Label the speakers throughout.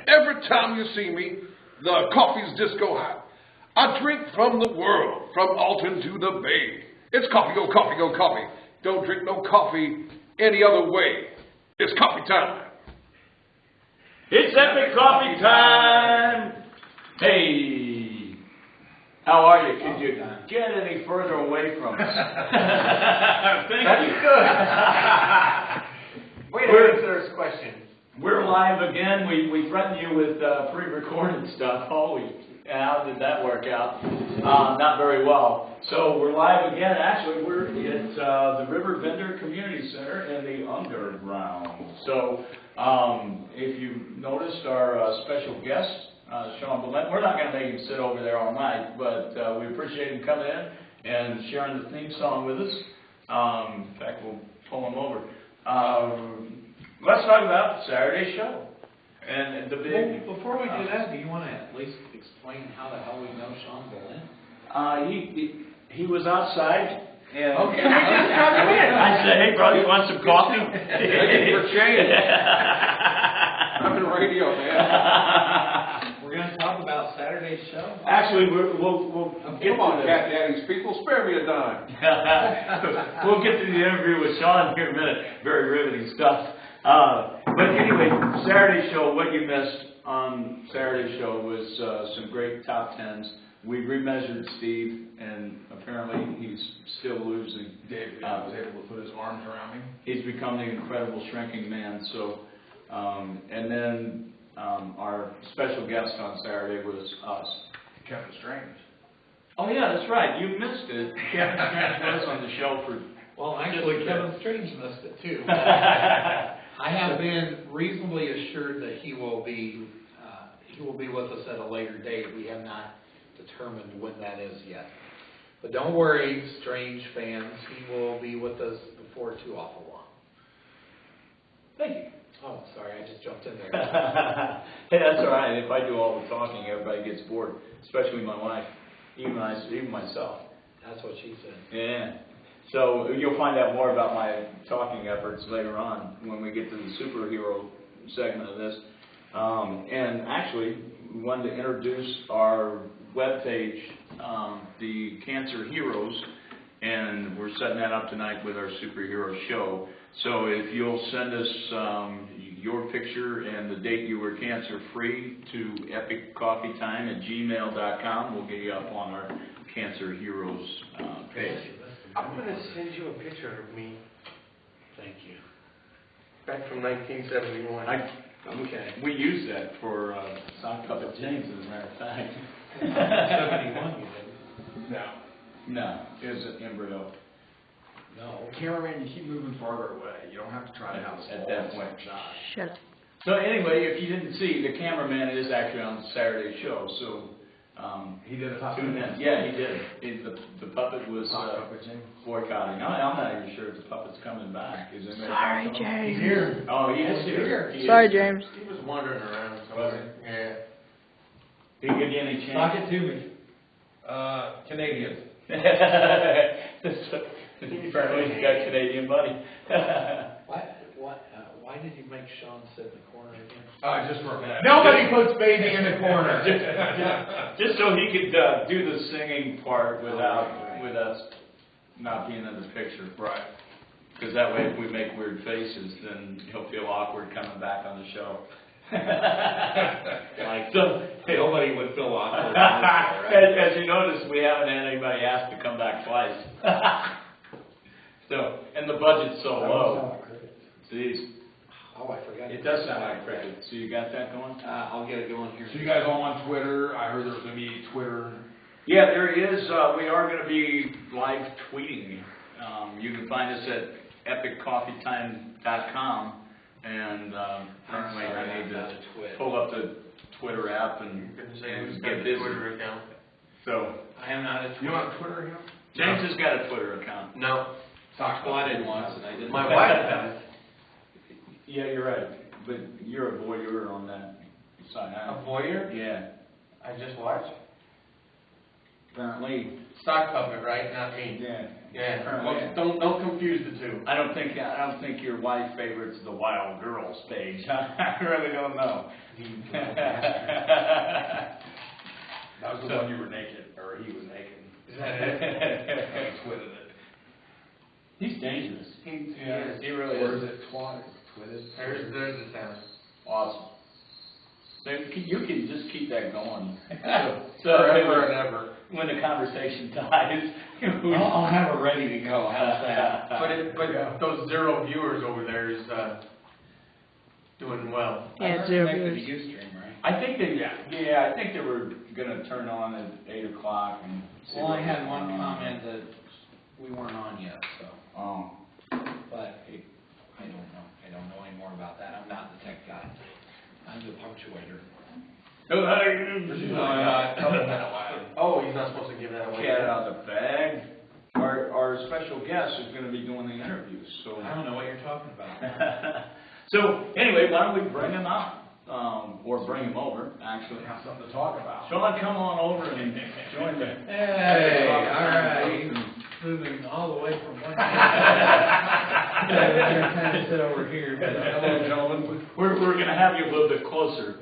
Speaker 1: Every time you see me, the coffee's disco hot. I drink from the world, from Alton to the Bay. It's coffee, go coffee, go coffee. Don't drink no coffee any other way. It's coffee time.
Speaker 2: It's epic coffee time. Hey, how are you? Could you get any further away from us? Thank you.
Speaker 3: Good. Wait a minute, there's a question.
Speaker 2: We're live again. We threatened you with pre-recorded stuff all week. How did that work out? Not very well. So we're live again. Actually, we're at the River Vendor Community Center in the Underground. So if you noticed our special guest, Shawn, we're not going to make him sit over there all night, but we appreciate him coming in and sharing the theme song with us. In fact, we'll pull him over. Let's talk about Saturday's show. And the big...
Speaker 3: Well, before we do that, do you want to at least explain how the hell we know Shawn Balint?
Speaker 2: He was outside. And
Speaker 3: okay. I
Speaker 2: said, hey, bro, you want some coffee?
Speaker 1: Thank you for change. I'm in radio, man.
Speaker 3: We're going to talk about Saturday's show?
Speaker 2: Actually, we'll get
Speaker 1: come on, Cat Daddy's people, spare me a dime.
Speaker 2: We'll get to the interview with Shawn here in a minute. Very riveting stuff. But anyway, Saturday's show, what you missed on Saturday's show was some great top tens. We remeasured Steve, and apparently he's still losing.
Speaker 1: Dave was able to put his arms around me.
Speaker 2: He's become the incredible shrinking man. So, and then our special guest on Saturday was us.
Speaker 1: Kevin Strange.
Speaker 2: Oh yeah, that's right. You missed it. Kevin Strange was on the show for.
Speaker 3: Well, actually, Kevin Strange missed it too. I have been reasonably assured that he will be with us at a later date. We have not determined when that is yet. But don't worry, Strange fans, he will be with us before too awful long.
Speaker 2: Thank you.
Speaker 3: Oh, sorry, I just jumped in there.
Speaker 2: Hey, that's all right. If I do all the talking, everybody gets bored, especially my wife, even myself.
Speaker 3: That's what she said.
Speaker 2: Yeah. So you'll find out more about my talking efforts later on when we get to the superhero segment of this. And actually, we wanted to introduce our webpage, the Cancer Heroes, and we're setting that up tonight with our superhero show. So if you'll send us your picture and the date you were cancer-free to epiccoffeetime@gmail.com, we'll get you up on our Cancer Heroes page.
Speaker 4: I'm going to send you a picture of me.
Speaker 3: Thank you.
Speaker 4: Back from 1971.
Speaker 3: Okay.
Speaker 2: We use that for Sock Puppet James, as a matter of fact.
Speaker 3: 71 you did.
Speaker 2: No, it was an embryo.
Speaker 3: No.
Speaker 1: Cameraman, you keep moving farther away. You don't have to try to have a
Speaker 2: at that point.
Speaker 1: shot.
Speaker 5: Shut up.
Speaker 2: So anyway, if you didn't see, the cameraman is actually on Saturday's show, so
Speaker 1: He did a top
Speaker 2: tune in. Yeah, he did. The puppet was boycotting. I'm not even sure if the puppet's coming back. Is anybody
Speaker 5: Sorry,
Speaker 2: back on?
Speaker 5: James.
Speaker 4: He's here.
Speaker 2: Oh, he is here. He is.
Speaker 5: Sorry, James.
Speaker 4: He was wandering around
Speaker 2: Was
Speaker 4: somewhere. Yeah.
Speaker 2: Did he give you any chance?
Speaker 4: Talk it to me. Canadian.
Speaker 2: Apparently he's got a Canadian buddy.
Speaker 3: Why did you make Shawn sit in the corner again?
Speaker 1: Just for a minute.
Speaker 4: Nobody puts baby in the corner.
Speaker 2: Just so he could do the singing part with us not being in the picture.
Speaker 1: Right.
Speaker 2: Because that way, if we make weird faces, then he'll feel awkward coming back on the show.
Speaker 3: Nobody would feel awkward.
Speaker 2: As you notice, we haven't had anybody ask to come back twice. So, and the budget's so low. Jeez.
Speaker 3: Oh, I forgot.
Speaker 2: It does sound like cricket. So you got that going?
Speaker 3: I'll get it going here.
Speaker 1: So you guys all on Twitter? I heard there was going to be Twitter.
Speaker 2: Yeah, there is. We are going to be live tweeting. You can find us at epiccoffeetime.com. And currently I need to pull up the Twitter app and get busy.
Speaker 4: Twitter account.
Speaker 2: So
Speaker 3: I am not a Twitter.
Speaker 1: You on a Twitter account?
Speaker 2: James has got a Twitter account.
Speaker 4: No.
Speaker 3: Well, I did once, and I didn't.
Speaker 4: My wife does.
Speaker 2: Yeah, you're right. But you're a voyeur on that side.
Speaker 4: A voyeur?
Speaker 2: Yeah.
Speaker 4: I just watch.
Speaker 2: Apparently.
Speaker 4: Sock puppet, right? Not me.
Speaker 2: Yeah.
Speaker 4: Yeah.
Speaker 2: Well, don't confuse the two. I don't think your wife favorites the Wild Girls page. I really don't know.
Speaker 4: That was the one you were naked, or he was naked.
Speaker 3: Is that it?
Speaker 4: I twitted it.
Speaker 2: He's dangerous. He really
Speaker 4: Or
Speaker 2: is.
Speaker 4: is it twatted? Twitted?
Speaker 3: There's the sound.
Speaker 2: Awesome. So you can just keep that going.
Speaker 4: Forever and ever.
Speaker 2: When the conversation dies,
Speaker 3: I'll have it ready to go. How's that?
Speaker 4: But those 0 viewers over there is doing well.
Speaker 5: Yeah,
Speaker 3: Zero
Speaker 5: 0
Speaker 3: viewers.
Speaker 5: viewers.
Speaker 3: Ustream, right?
Speaker 2: I think I think they were gonna turn on at 8 o'clock and. see
Speaker 3: Well, I
Speaker 2: what
Speaker 3: had
Speaker 2: was
Speaker 3: one
Speaker 2: going on.
Speaker 3: comment that we weren't on yet, so.
Speaker 2: Oh.
Speaker 3: But I don't know. I don't know any more about that. I'm not the tech guy. I'm the punctuator.
Speaker 4: Oh, he's not supposed to give that away.
Speaker 2: Cat out of the bag. Our special guest is going to be doing the interviews. So
Speaker 3: I don't know what you're talking about.
Speaker 2: So anyway, why don't we bring him out, or bring him over? Actually,
Speaker 4: We have something to talk about.
Speaker 2: Shawn, come on over and join me.
Speaker 3: Hey, all right. Moving all the way from one side. I'm trying to sit over here, but
Speaker 4: Hello, gentlemen.
Speaker 2: We're going to have you a little bit closer.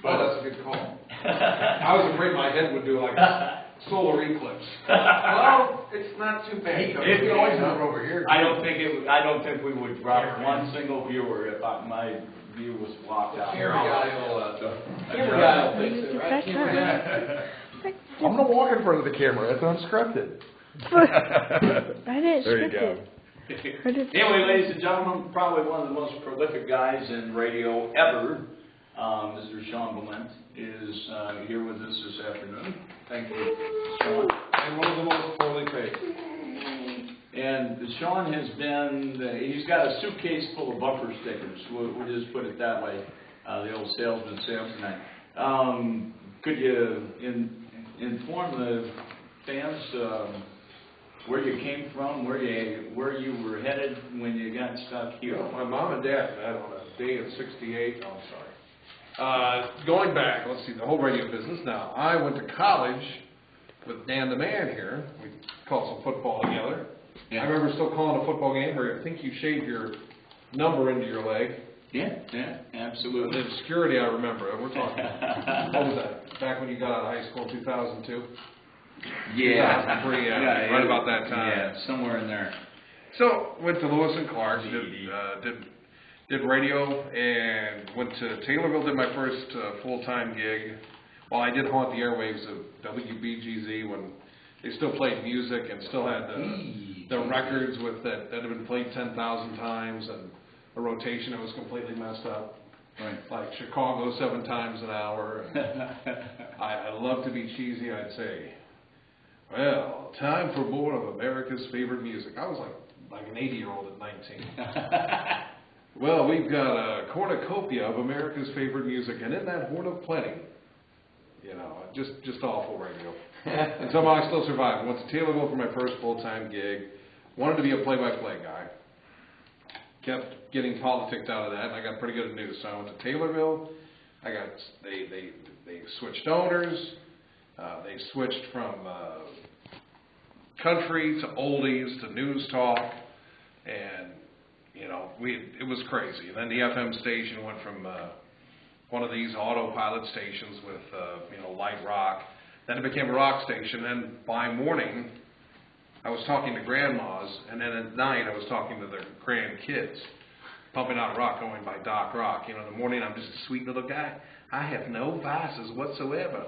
Speaker 1: Oh, that's a good call. I was afraid my head would do like a solar eclipse.
Speaker 4: Well, it's not too bad.
Speaker 2: It-
Speaker 4: We always move over here.
Speaker 2: I don't think we would drop one single viewer if my view was blocked out.
Speaker 3: Camera guy will fix it, right? Camera guy.
Speaker 1: I'm gonna walk in front of the camera. It's unscripted.
Speaker 5: I didn't
Speaker 1: There you
Speaker 5: script
Speaker 1: go.
Speaker 5: it.
Speaker 2: Anyway, ladies and gentlemen, probably one of the most prolific guys in radio ever, Mr. Shawn Balint, is here with us this afternoon. Thank you, Shawn.
Speaker 1: And one of the most poorly paid.
Speaker 2: And Shawn has he's got a suitcase full of bumper stickers. We'll just put it that way. The old salesman tonight. Could you inform the fans where you came from, where you were headed when you got stuck here?
Speaker 1: Well, my mom and dad met on a day in '68. Oh, I'm sorry. Going back, let's see, the whole radio business. Now, I went to college with Dan the Man here. We called some football together.
Speaker 2: Yeah.
Speaker 1: I remember still calling a football game where I think you shaved your number into your leg.
Speaker 2: Yeah, absolutely.
Speaker 1: The obscurity, I remember. We're talking, what was that? Back when you got out of high school, 2002?
Speaker 2: Yeah.
Speaker 1: 2003, right about that time.
Speaker 2: Yeah, somewhere in there.
Speaker 1: So, went to Lewis and Clark, did radio, and went to Taylorville, did my first full-time gig. Well, I did haunt the airwaves of WBGZ when they still played music and still had the records with that had been played 10,000 times, and a rotation that was completely messed up.
Speaker 2: Right.
Speaker 1: Like Chicago 7 times an hour. I love to be cheesy, I'd say, well, time for more of America's favorite music. I was like an 80-year-old at 19. Well, we've got a cornucopia of America's favorite music, and in that horn of plenty, you know, just awful radio. And somehow I still survived. Went to Taylorville for my first full-time gig. Wanted to be a play-by-play guy. Kept getting politicked out of that, and I got pretty good at news. So I went to Taylorville. They switched owners. They switched from country to oldies to news talk, and you know, it was crazy. And then the FM station went from one of these autopilot stations with light rock. Then it became a rock station. And by morning, I was talking to grandmas, and then at night I was talking to their grandkids, pumping out rock, going by Doc Rock. You know, in the morning I'm just a sweet little guy. I have no vices whatsoever.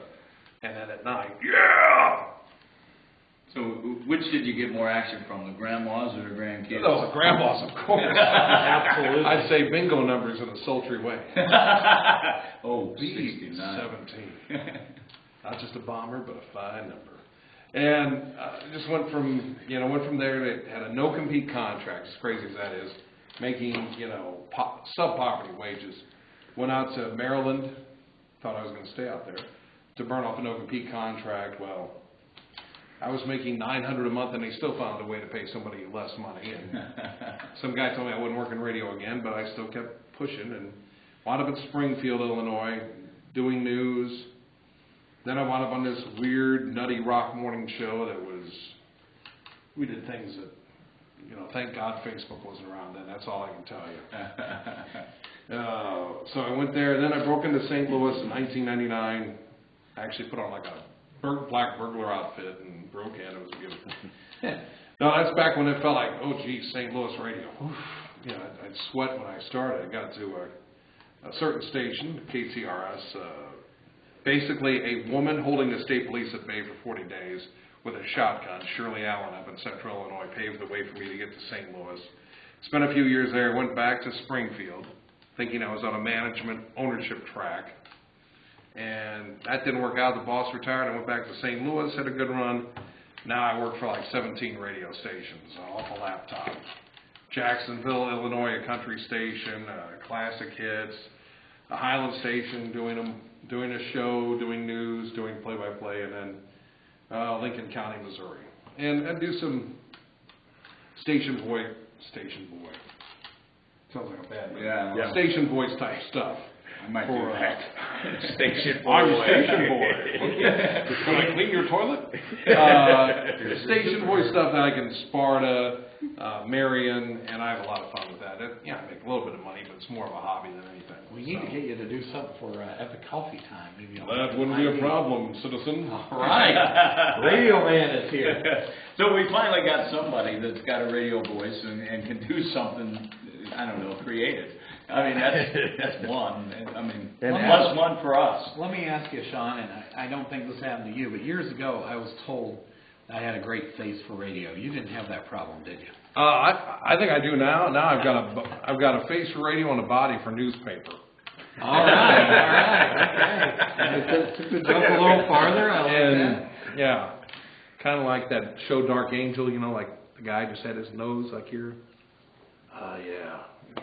Speaker 1: And then at night, yeah!
Speaker 2: So, which did you get more action from, the grandmas or the grandkids?
Speaker 1: Oh, the grandmas, of course.
Speaker 3: Absolutely.
Speaker 1: I'd say bingo numbers in a sultry way.
Speaker 2: Oh,
Speaker 1: B
Speaker 2: 69.
Speaker 1: 17. Not just a bomber, but a fine number. And just went from there to had a no-compete contract, as crazy as that is, making, sub-poverty wages. Went out to Maryland, thought I was going to stay out there, to burn off a no-compete contract. Well, I was making $900 a month, and they still found a way to pay somebody less money. And some guy told me I wouldn't work in radio again, but I still kept pushing, and wound up at Springfield, Illinois, doing news. Then I wound up on this weird, nutty rock morning show that was we did things that, thank God Facebook wasn't around then. That's all I can tell you. So I went there, and then I broke into St. Louis in 1999. I actually put on like a black burglar outfit and broke in. It was beautiful. No, that's back when it felt like, oh, geez, St. Louis radio. Oof. I'd sweat when I started. I got to a certain station, KTRS, basically a woman holding the state police at bay for 40 days with a shotgun. Shirley Allen up in Central Illinois paved the way for me to get to St. Louis. Spent a few years there, went back to Springfield, thinking I was on a management ownership track. And that didn't work out. The boss retired. I went back to St. Louis, had a good run. Now I work for like 17 radio stations off a laptop. Jacksonville, Illinois, a country station, classic hits, a Highland station, doing a show, doing news, doing play-by-play, and then Lincoln County, Missouri. And I do some station boy. Sounds like a bad name.
Speaker 6: Yeah.
Speaker 1: Station voice type stuff.
Speaker 6: I might do that. Station boy.
Speaker 1: I'm station boy. Can I clean your toilet? Station boy stuff that I can Sparta, Marion, and I have a lot of fun with that. I make a little bit of money, but it's more of a hobby than anything.
Speaker 3: We need to get you to do something for Epic Coffee Time. Maybe
Speaker 1: That wouldn't be a problem, citizen.
Speaker 3: All right. Radio Man is here.
Speaker 2: So we finally got somebody that's got a radio voice and can do something, I don't know, creative. I mean, that's one. I mean, plus one for us.
Speaker 3: Let me ask you, Shawn, and I don't think this happened to you, but years ago I was told I had a great face for radio. You didn't have that problem, did you?
Speaker 1: I think I do now. Now I've got a face for radio and a body for newspaper.
Speaker 3: All right. Okay. To jump a little farther, I like that.
Speaker 1: Yeah, kind of like that show Dark Angel, like the guy just had his nose like here. Yeah.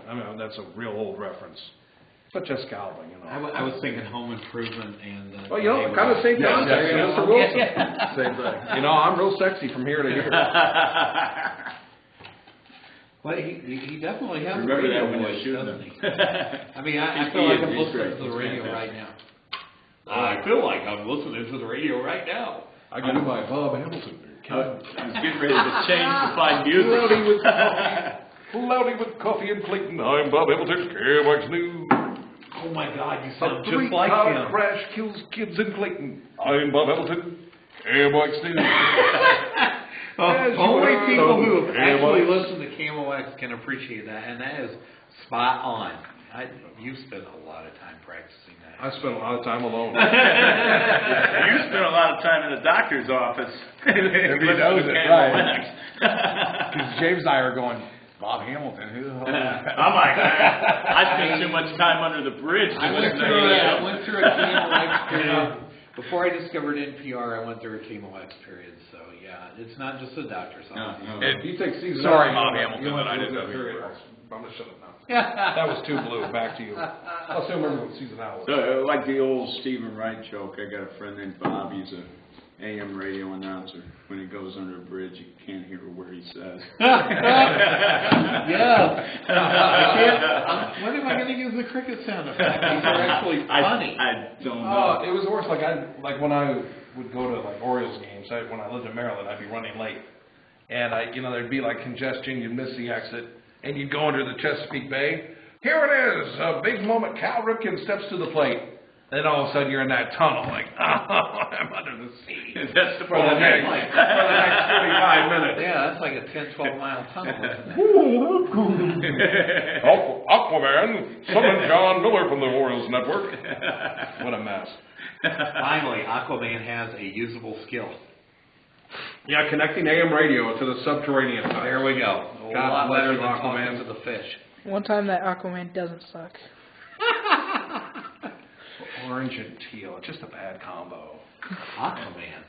Speaker 1: I mean, that's a real old reference. But Jessica Alba,
Speaker 3: I was thinking Home Improvement and...
Speaker 1: kind of same thing. Mr. Wilson. Same thing. I'm real sexy from here to here.
Speaker 3: Well, he definitely has
Speaker 2: Remember
Speaker 3: a radio
Speaker 2: that when
Speaker 3: voice,
Speaker 2: you
Speaker 3: doesn't he? I mean, I feel like I'm listening to the radio right now. I feel like I'm listening to the radio right now.
Speaker 1: I go by Bob Hamilton.
Speaker 2: I was getting ready to change to find music.
Speaker 1: Loudy with coffee and Clayton. I'm Bob Hamilton. KMX News.
Speaker 3: Oh my God, you sound
Speaker 1: A
Speaker 3: just like him.
Speaker 1: three-car crash kills kids in Clayton. I'm Bob Hamilton. KMX News.
Speaker 3: Only people who have actually listened to KMOX can appreciate that, and that is spot on. You spent a lot of time practicing that.
Speaker 1: I spent a lot of time alone.
Speaker 2: You spent a lot of time in the doctor's office.
Speaker 1: If he knows it, right. Because James and I are going, Bob Hamilton, who the hell?
Speaker 2: I'm like, I spent too much time under the bridge.
Speaker 3: I went through a KMOX period. Before I discovered NPR, I went through a KMOX period. So, yeah, it's not just the doctor's office.
Speaker 2: No.
Speaker 1: If you take season
Speaker 6: Sorry,
Speaker 1: Bob
Speaker 6: Hamilton, that I didn't know.
Speaker 1: I'm going to shut it now. That was too blue. Back to you. I'll still remember what season that was.
Speaker 6: So, like the old Stephen Wright joke, I got a friend named Bob. He's a AM radio announcer. When he goes under a bridge, you can't hear a word he says.
Speaker 3: Yeah. When am I going to use the cricket sound effect? These are actually funny.
Speaker 6: I don't know.
Speaker 1: It was worse. Like when I would go to like Orioles games. When I lived in Maryland, I'd be running late, and there'd be like congestion. You'd miss the exit, and you'd go under the Chesapeake Bay. Here it is, a big moment. Cal Ripken steps to the plate. Then all of a sudden you're in that tunnel, like, I'm under the sea.
Speaker 2: That's the
Speaker 1: for the next 45 minutes.
Speaker 3: Yeah, that's like a 10, 12-mile tunnel, isn't it?
Speaker 1: Aquaman, summon John Miller from the Orioles Network. What a mess.
Speaker 3: Finally, Aquaman has a usable skill.
Speaker 1: Yeah, connecting AM radio to the subterranean.
Speaker 3: There we go. A lot better than talking to the fish.
Speaker 5: One time that Aquaman doesn't suck.
Speaker 1: Orange and teal. It's just a bad combo.
Speaker 3: Aquaman.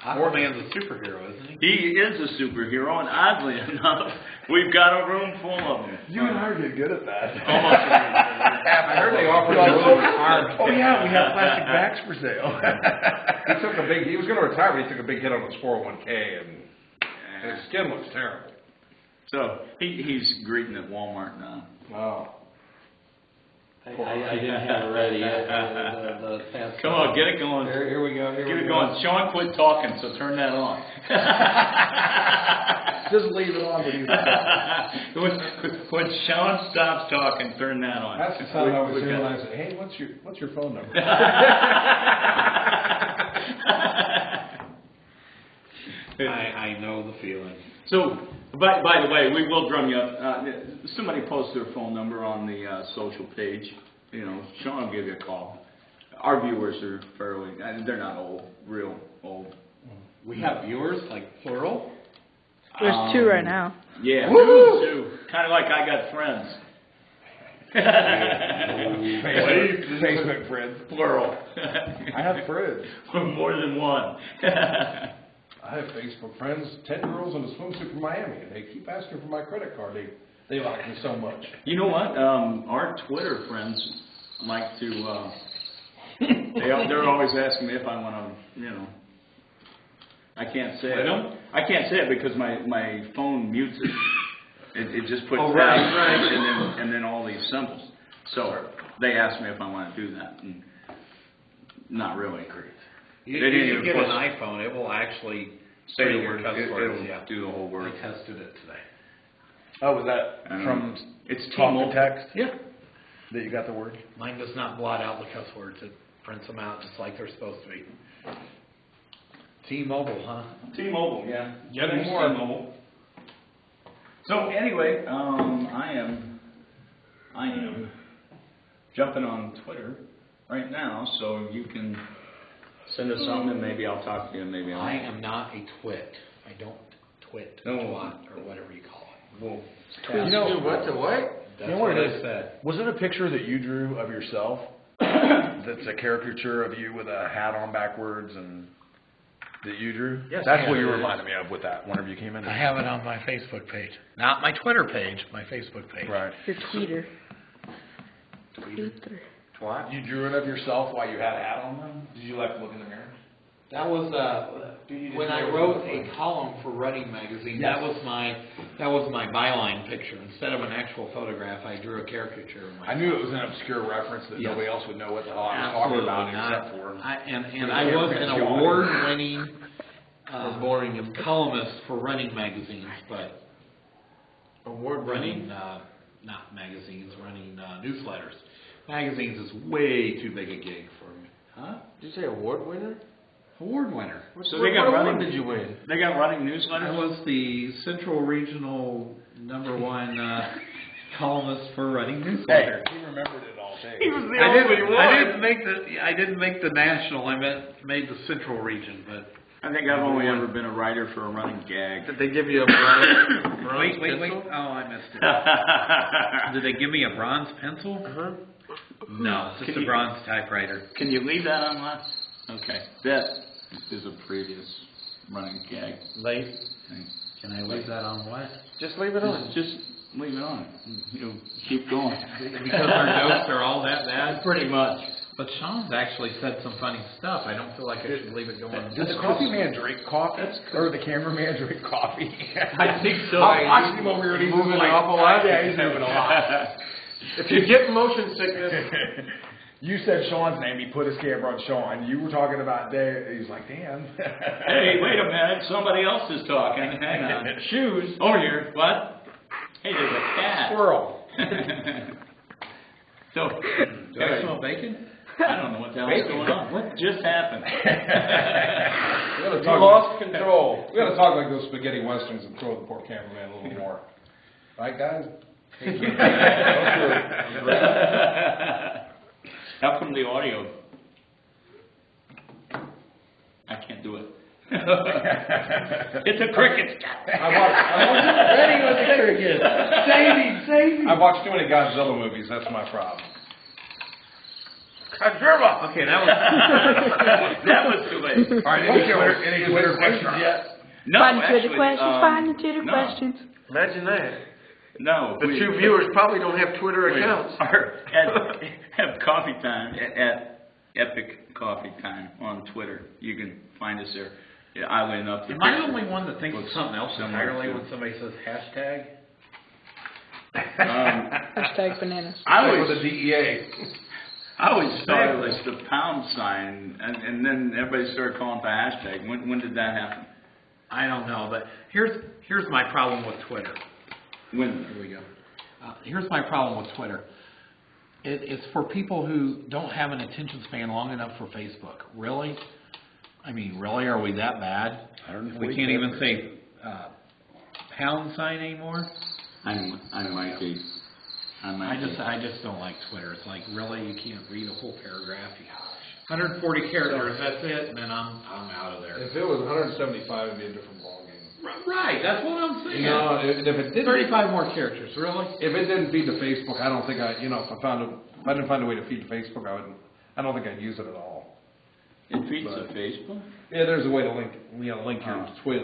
Speaker 3: Aquaman's a superhero, isn't he?
Speaker 2: He is a superhero, and oddly enough, we've got a room full of them.
Speaker 1: You and I are getting good at that.
Speaker 2: Almost.
Speaker 1: I heard they offered
Speaker 6: Oh yeah, we have plastic bags for sale.
Speaker 1: He was going to retire, but he took a big hit on his 401k, and his skin looks terrible.
Speaker 2: So he's greeting at Walmart now.
Speaker 1: Oh.
Speaker 3: I didn't have it ready.
Speaker 2: Come on, get it going.
Speaker 3: Here we go.
Speaker 2: Get it going. Shawn quit talking, so turn that on.
Speaker 1: Just leave it on when you
Speaker 2: When Shawn stops talking, turn that on.
Speaker 1: That's the time I was realizing, hey, what's your phone number?
Speaker 3: I know the feeling.
Speaker 2: So, by the way, we will drum you up. Somebody post their phone number on the social page. You know, Shawn will give you a call. Our viewers are fairly, they're not old, real old.
Speaker 3: We have viewers, like plural?
Speaker 5: There's 2 right now.
Speaker 2: Yeah, two. Kind of like I got friends.
Speaker 1: Facebook friends.
Speaker 2: Plural.
Speaker 1: I have friends.
Speaker 2: More than one.
Speaker 1: I have Facebook friends, 10 girls in a swimsuit from Miami, and they keep asking for my credit card. They like me so much.
Speaker 2: You know what? Our Twitter friends like to, they're always asking me if I want to, you know, I can't say it. I can't say it because my phone mutes it. It just puts that and then all these symbols. So they asked me if I want to do that, and not really.
Speaker 3: If you get an iPhone, it will actually say
Speaker 2: the
Speaker 3: your
Speaker 2: word.
Speaker 3: cuss words.
Speaker 2: It'll do the whole word.
Speaker 3: I tested it today.
Speaker 1: Oh, was that from
Speaker 2: it's
Speaker 1: talk
Speaker 2: T-Mobile.
Speaker 1: to text?
Speaker 3: Yeah.
Speaker 1: That you got the word?
Speaker 3: Mine does not blot out the cuss words. It prints them out just like they're supposed to be. T-Mobile, huh?
Speaker 2: T-Mobile, yeah.
Speaker 1: Getting more.
Speaker 2: T-Mobile. So anyway, I am jumping on Twitter right now, so you can send us something, and maybe I'll talk to you, and maybe
Speaker 3: I am not a twit. I don't twit, twat, or whatever you call it.
Speaker 2: Well,
Speaker 1: You know
Speaker 4: What the what?
Speaker 3: That's
Speaker 1: You know what
Speaker 3: what
Speaker 1: it
Speaker 3: I
Speaker 1: is?
Speaker 3: said.
Speaker 1: Was it a picture that you drew of yourself? That's a caricature of you with a hat on backwards and that you drew?
Speaker 3: Yes,
Speaker 1: That's
Speaker 3: yeah,
Speaker 1: what you
Speaker 3: it is.
Speaker 1: reminded me of with that whenever you came in.
Speaker 3: I have it on my Facebook page. Not my Twitter page, my Facebook page.
Speaker 1: Right.
Speaker 5: Your tweeter. Tweeter.
Speaker 4: What?
Speaker 1: You drew it of yourself while you had a hat on them? Did you like to look in the mirror?
Speaker 3: That was when I wrote a column for Running Magazine.
Speaker 1: Yes.
Speaker 3: That was my byline picture. Instead of an actual photograph, I drew a caricature of myself.
Speaker 1: I knew it was an obscure reference that nobody else would know what the hell I was talking about except for.
Speaker 3: And I was an award-winning columnist for Running magazines, but award-winning, not magazines, running newsletters. Magazines is way too big a gig for me. Huh?
Speaker 4: Did you say award winner?
Speaker 3: Award winner.
Speaker 2: So they got running.
Speaker 4: What did you win?
Speaker 2: They got running
Speaker 3: I
Speaker 2: newsletters.
Speaker 3: was the Central Regional #1 columnist for Running Newsletter.
Speaker 1: He remembered it all day.
Speaker 2: He was the only one.
Speaker 3: I didn't make the national. I made the Central region, but
Speaker 2: I think I've only ever been a writer for a running gag.
Speaker 4: Did they give you a bronze
Speaker 3: wait.
Speaker 4: pencil?
Speaker 3: Oh, I missed it. Did they give me a bronze pencil?
Speaker 4: Uh-huh.
Speaker 3: No, just a bronze typewriter.
Speaker 2: Can you leave that on last? Okay, that is a previous running gag.
Speaker 3: Late. Can I leave that on what?
Speaker 4: Just leave it on.
Speaker 2: Just leave it on. You keep going.
Speaker 3: Because our jokes are all that bad?
Speaker 2: Pretty much.
Speaker 3: But Shawn's actually said some funny stuff. I don't feel like I should leave it going.
Speaker 1: Does the coffee man drink coffee? Or the cameraman drink coffee?
Speaker 3: I think so.
Speaker 1: I watched him over here and he's
Speaker 4: Moving
Speaker 1: like,
Speaker 4: an awful lot.
Speaker 1: Yeah, he's moving a lot.
Speaker 4: If you get motion sickness,
Speaker 1: You said Shawn's name. He put his camera on Shawn. You were talking about Dave. He's like, damn.
Speaker 2: Hey, wait a minute. Somebody else is talking. Hang on. Shoes. Over here. What? Hey, there's a cat.
Speaker 1: Squirrel.
Speaker 2: So,
Speaker 3: Do I smell bacon?
Speaker 2: I don't know what the hell's going on. What just happened?
Speaker 1: You
Speaker 4: lost control.
Speaker 1: We got to talk like those spaghetti westerns and throw the poor cameraman a little more. Right, guys?
Speaker 2: How come the audio? I can't do it. It's a cricket.
Speaker 1: I watched too many Godzilla movies. That's my problem.
Speaker 3: Okay, that was...
Speaker 2: That was too late.
Speaker 1: All right, any Twitter questions yet?
Speaker 2: No,
Speaker 5: Find the
Speaker 2: actually,
Speaker 5: Twitter questions. Find the Twitter
Speaker 2: no.
Speaker 5: questions.
Speaker 4: imagine that.
Speaker 2: No.
Speaker 4: The two viewers probably don't have Twitter accounts.
Speaker 2: Have coffee time at Epic Coffee Time on Twitter. You can find us there. Yeah, oddly enough.
Speaker 3: Am I the only one that thinks
Speaker 2: looks
Speaker 3: something else
Speaker 2: similar
Speaker 3: entirely
Speaker 2: to-
Speaker 3: when somebody says hashtag?
Speaker 5: Hashtag bananas.
Speaker 6: I
Speaker 1: With
Speaker 6: always,
Speaker 1: the DEA.
Speaker 6: I always thought it was the pound sign, and then everybody started calling it the hashtag. When did that happen?
Speaker 3: I don't know, but here's my problem with Twitter.
Speaker 6: When?
Speaker 3: Here we go. Here's my problem with Twitter. It's for people who don't have an attention span long enough for Facebook. Really? I mean, really? Are we that bad? We can't even say pound sign anymore?
Speaker 6: I might be.
Speaker 3: I just don't like Twitter. It's like, really? You can't read a whole paragraph? 140 characters, that's it, and then I'm out of there.
Speaker 1: If it was 175, it'd be a different ballgame.
Speaker 3: Right, that's what I'm saying.
Speaker 1: No, if it didn't,
Speaker 3: 35 more characters, really?
Speaker 1: if it didn't feed to Facebook, I don't think if I didn't find a way to feed to Facebook, I don't think I'd use it at all.
Speaker 6: It feeds to Facebook?
Speaker 1: Yeah, there's a way to link your twit.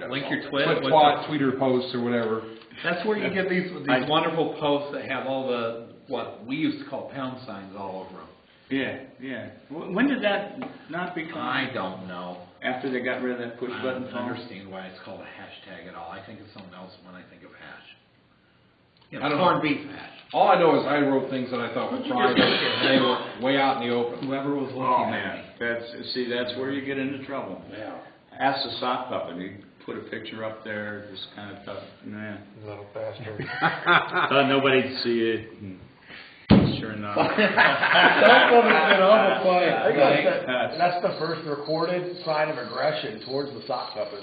Speaker 3: Link your twit?
Speaker 1: Tweeter posts or whatever.
Speaker 3: That's where you get these wonderful posts that have all the, what we used to call pound signs all over them.
Speaker 6: Yeah. When did that not become?
Speaker 3: I don't know.
Speaker 6: After they got rid of that push
Speaker 3: I
Speaker 6: button
Speaker 3: don't
Speaker 6: phone?
Speaker 3: understand why it's called a hashtag at all. I think it's something else when I think of hash.
Speaker 1: I don't
Speaker 3: corned
Speaker 1: know.
Speaker 3: beef hash.
Speaker 1: All I know is I wrote things that I thought were private, and they were way out in the open.
Speaker 3: Whoever was looking
Speaker 6: Oh
Speaker 3: at
Speaker 6: man,
Speaker 3: me.
Speaker 6: that's where you get into trouble.
Speaker 1: Yeah.
Speaker 6: Ask the sock puppet. He put a picture up there, just kind of tough. Nah.
Speaker 1: Little bastard.
Speaker 6: Thought nobody'd see it. Sure enough.
Speaker 7: That's the first recorded sign of aggression towards the sock puppet.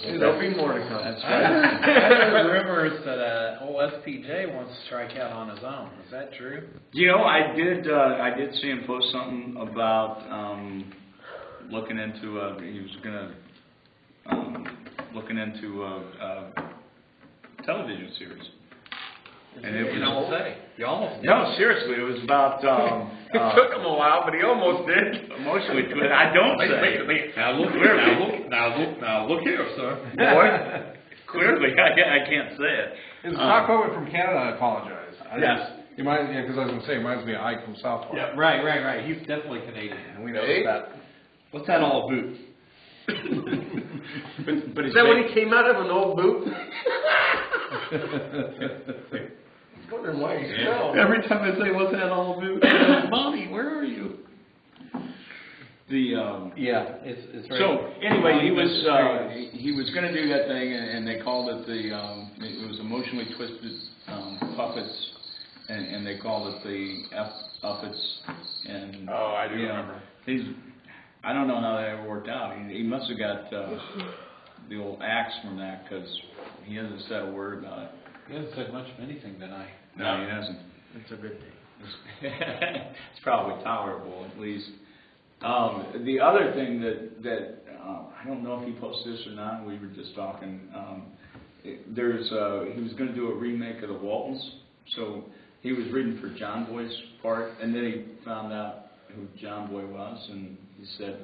Speaker 1: There'll be more to come.
Speaker 6: That's
Speaker 3: I
Speaker 6: right.
Speaker 3: heard rumors that old SPJ wants to strike out on his own. Is that true?
Speaker 6: You know, I did see him post something about looking into he was gonna looking into a television series. And it was,
Speaker 3: You almost did.
Speaker 6: no, seriously, it was about.
Speaker 1: It took him a while, but he almost did.
Speaker 6: Emotionally, I don't say.
Speaker 3: Now look here, sir.
Speaker 6: Boy, clearly, I can't say it.
Speaker 1: It's sock puppet from Canada. I apologize.
Speaker 6: Yes.
Speaker 1: Because I was going to say, it reminds me of Ike from South Park.
Speaker 3: Yeah, right. He's definitely Canadian.
Speaker 1: We know
Speaker 7: Hey.
Speaker 1: that.
Speaker 3: What's that all about?
Speaker 6: But
Speaker 7: Is that when he came out of an old boot? I was wondering why he smelled.
Speaker 3: Every time I say, what's that all about? Mommy, where are you?
Speaker 6: Yeah,
Speaker 3: it's right.
Speaker 6: So anyway, he was going to do that thing, and they called it it was emotionally twisted puppets, and they called it the F puppets. And
Speaker 1: Oh, I do remember.
Speaker 6: I don't know how that ever worked out. He must have got the old axe from that, because he hasn't said a word about it.
Speaker 3: He hasn't said much of anything tonight.
Speaker 6: No, he hasn't.
Speaker 3: It's a good thing.
Speaker 6: It's probably tolerable, at least. The other thing that I don't know if he posted this or not. We were just talking. He was going to do a remake of the Waltons, so he was reading for John Boy's part, and then he found out who John Boy was, and he said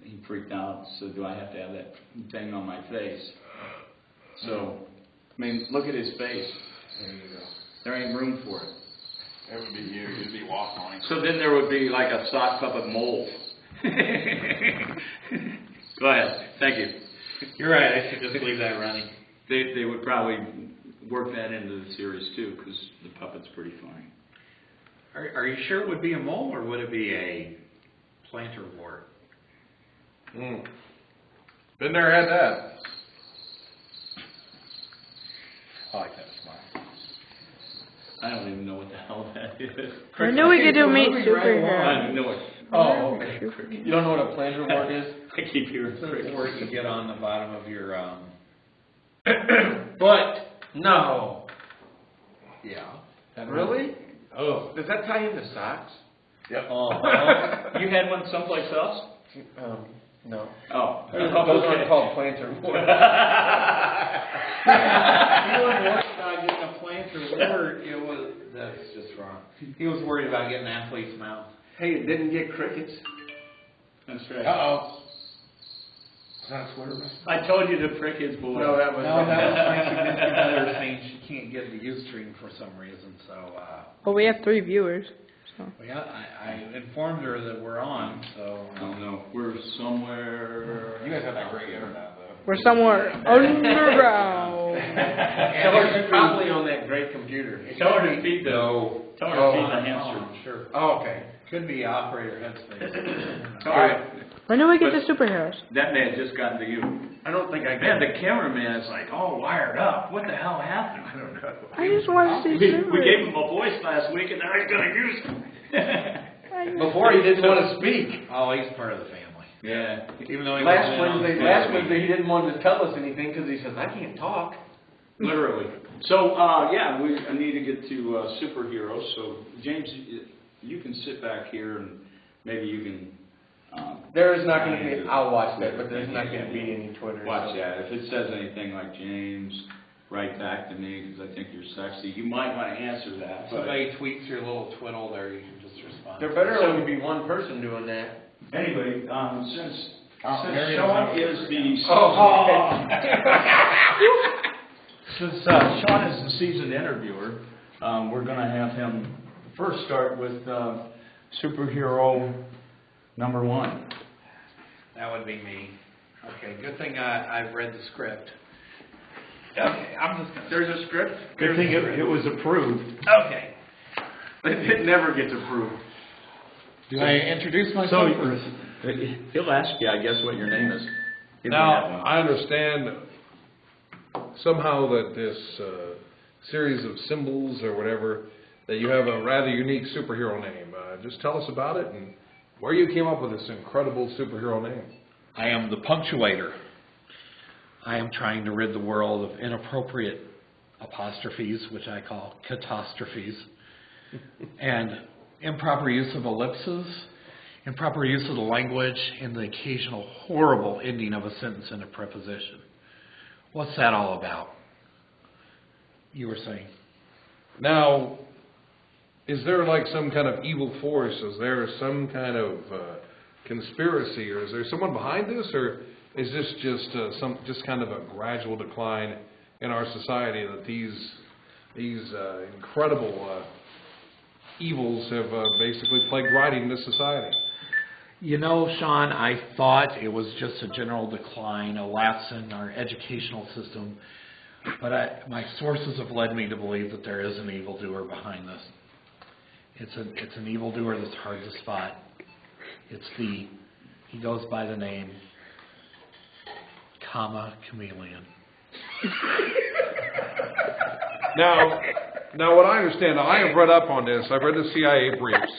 Speaker 6: he freaked out. So do I have to have that thing on my face? So, I mean, look at his face.
Speaker 1: There you go.
Speaker 6: There ain't room for it.
Speaker 1: That would be you. You'd be walking on it.
Speaker 6: So then there would be like a sock puppet mole. Go ahead. Thank you.
Speaker 3: You're right. I should just leave that running.
Speaker 6: They would probably work that into the series too, because the puppet's pretty funny.
Speaker 3: Are you sure it would be a mole, or would it be a planter wart?
Speaker 1: Been there, had that.
Speaker 3: I like that smile.
Speaker 6: I don't even know what the hell that is.
Speaker 5: I knew we could do meat
Speaker 6: I
Speaker 5: superhero.
Speaker 6: don't know what.
Speaker 7: Oh, okay. You don't know what a planter wart is?
Speaker 6: I keep hearing
Speaker 3: It's the
Speaker 6: crickets.
Speaker 3: wart you get on the bottom of your
Speaker 7: But, no.
Speaker 3: Yeah.
Speaker 7: Really?
Speaker 3: Oh.
Speaker 7: Does that tie into socks?
Speaker 1: Yep.
Speaker 6: You had one someplace else?
Speaker 7: No.
Speaker 6: Oh.
Speaker 7: Those aren't called planter warts.
Speaker 3: He wasn't worried about getting a planter wart. That's just wrong. He was worried about getting an athlete's mouth.
Speaker 7: Hey, it didn't get crickets.
Speaker 6: That's right.
Speaker 7: Uh-oh. Is that a sweater vest?
Speaker 6: I told you to prick his boy.
Speaker 7: No, that was...
Speaker 3: No, that was my significant other saying she can't get the Ustream for some reason. So,
Speaker 5: Well, we have 3 viewers. So.
Speaker 3: yeah, I informed her that we're on. So,
Speaker 6: I don't know. We're somewhere.
Speaker 1: You guys have that great internet, though.
Speaker 5: We're somewhere underground.
Speaker 3: control.
Speaker 7: Tell her she's probably on that great computer.
Speaker 2: Tell her to feed the,
Speaker 6: No.
Speaker 2: tell her to feed the hamster.
Speaker 3: Sure.
Speaker 7: Oh, okay.
Speaker 3: Could be operator headspace.
Speaker 6: All right.
Speaker 5: When do we get the superheroes?
Speaker 6: That man just got to you.
Speaker 7: I don't think I
Speaker 6: Man,
Speaker 7: can.
Speaker 6: the cameraman is like all wired up. What the hell happened?
Speaker 7: I don't know.
Speaker 5: I just want to see
Speaker 2: We
Speaker 5: superheroes.
Speaker 2: gave him a voice last week, and now he's going to use it.
Speaker 7: Before he didn't want to speak.
Speaker 3: Oh, he's part of the family.
Speaker 6: Yeah.
Speaker 3: Even though he
Speaker 7: Last
Speaker 3: wasn't on
Speaker 7: Wednesday he didn't want to tell us anything because he says, I can't talk.
Speaker 6: Literally. So, yeah, we need to get to superheroes. So, James, you can sit back here and maybe you can...
Speaker 7: There is not going to be, I'll watch that, but there's not going to be any Twitter.
Speaker 6: Watch that. If it says anything like James, write back to me because I think you're sexy. You might want to answer that.
Speaker 3: If
Speaker 6: But
Speaker 3: somebody tweets your little twiddle there, you can just respond.
Speaker 7: There better only be one person doing that.
Speaker 6: anyway, since
Speaker 3: Mary
Speaker 6: Shawn
Speaker 3: doesn't
Speaker 6: is the... Since Shawn is the seasoned interviewer, we're going to have him first start with superhero number one.
Speaker 3: That would be me. Okay, good thing I've read the script. Okay, I'm just gonna...
Speaker 7: There's a script?
Speaker 6: Good thing it was approved.
Speaker 3: Okay.
Speaker 7: It never gets approved.
Speaker 3: Do I introduce myself first?
Speaker 6: He'll ask you, I guess, what your name is. If
Speaker 1: Now,
Speaker 6: you have one.
Speaker 1: I understand somehow that this series of symbols or whatever, that you have a rather unique superhero name. Just tell us about it and where you came up with this incredible superhero name.
Speaker 3: I am the punctuator. I am trying to rid the world of inappropriate apostrophes, which I call catastrophes, and improper use of ellipses, improper use of the language, and the occasional horrible ending of a sentence in a preposition. What's that all about? You were saying.
Speaker 1: Now, is there like some kind of evil force? Is there some kind of conspiracy, or is there someone behind this, or is this just kind of a gradual decline in our society that these incredible evils have basically plagued riding this society?
Speaker 3: You know, Shawn, I thought it was just a general decline, a lapse in our educational system, but my sources have led me to believe that there is an evildoer behind this. It's an evildoer that's hard to spot. He goes by the name Chameleon.
Speaker 1: Now, what I understand, I have read up on this. I've read the CIA briefs.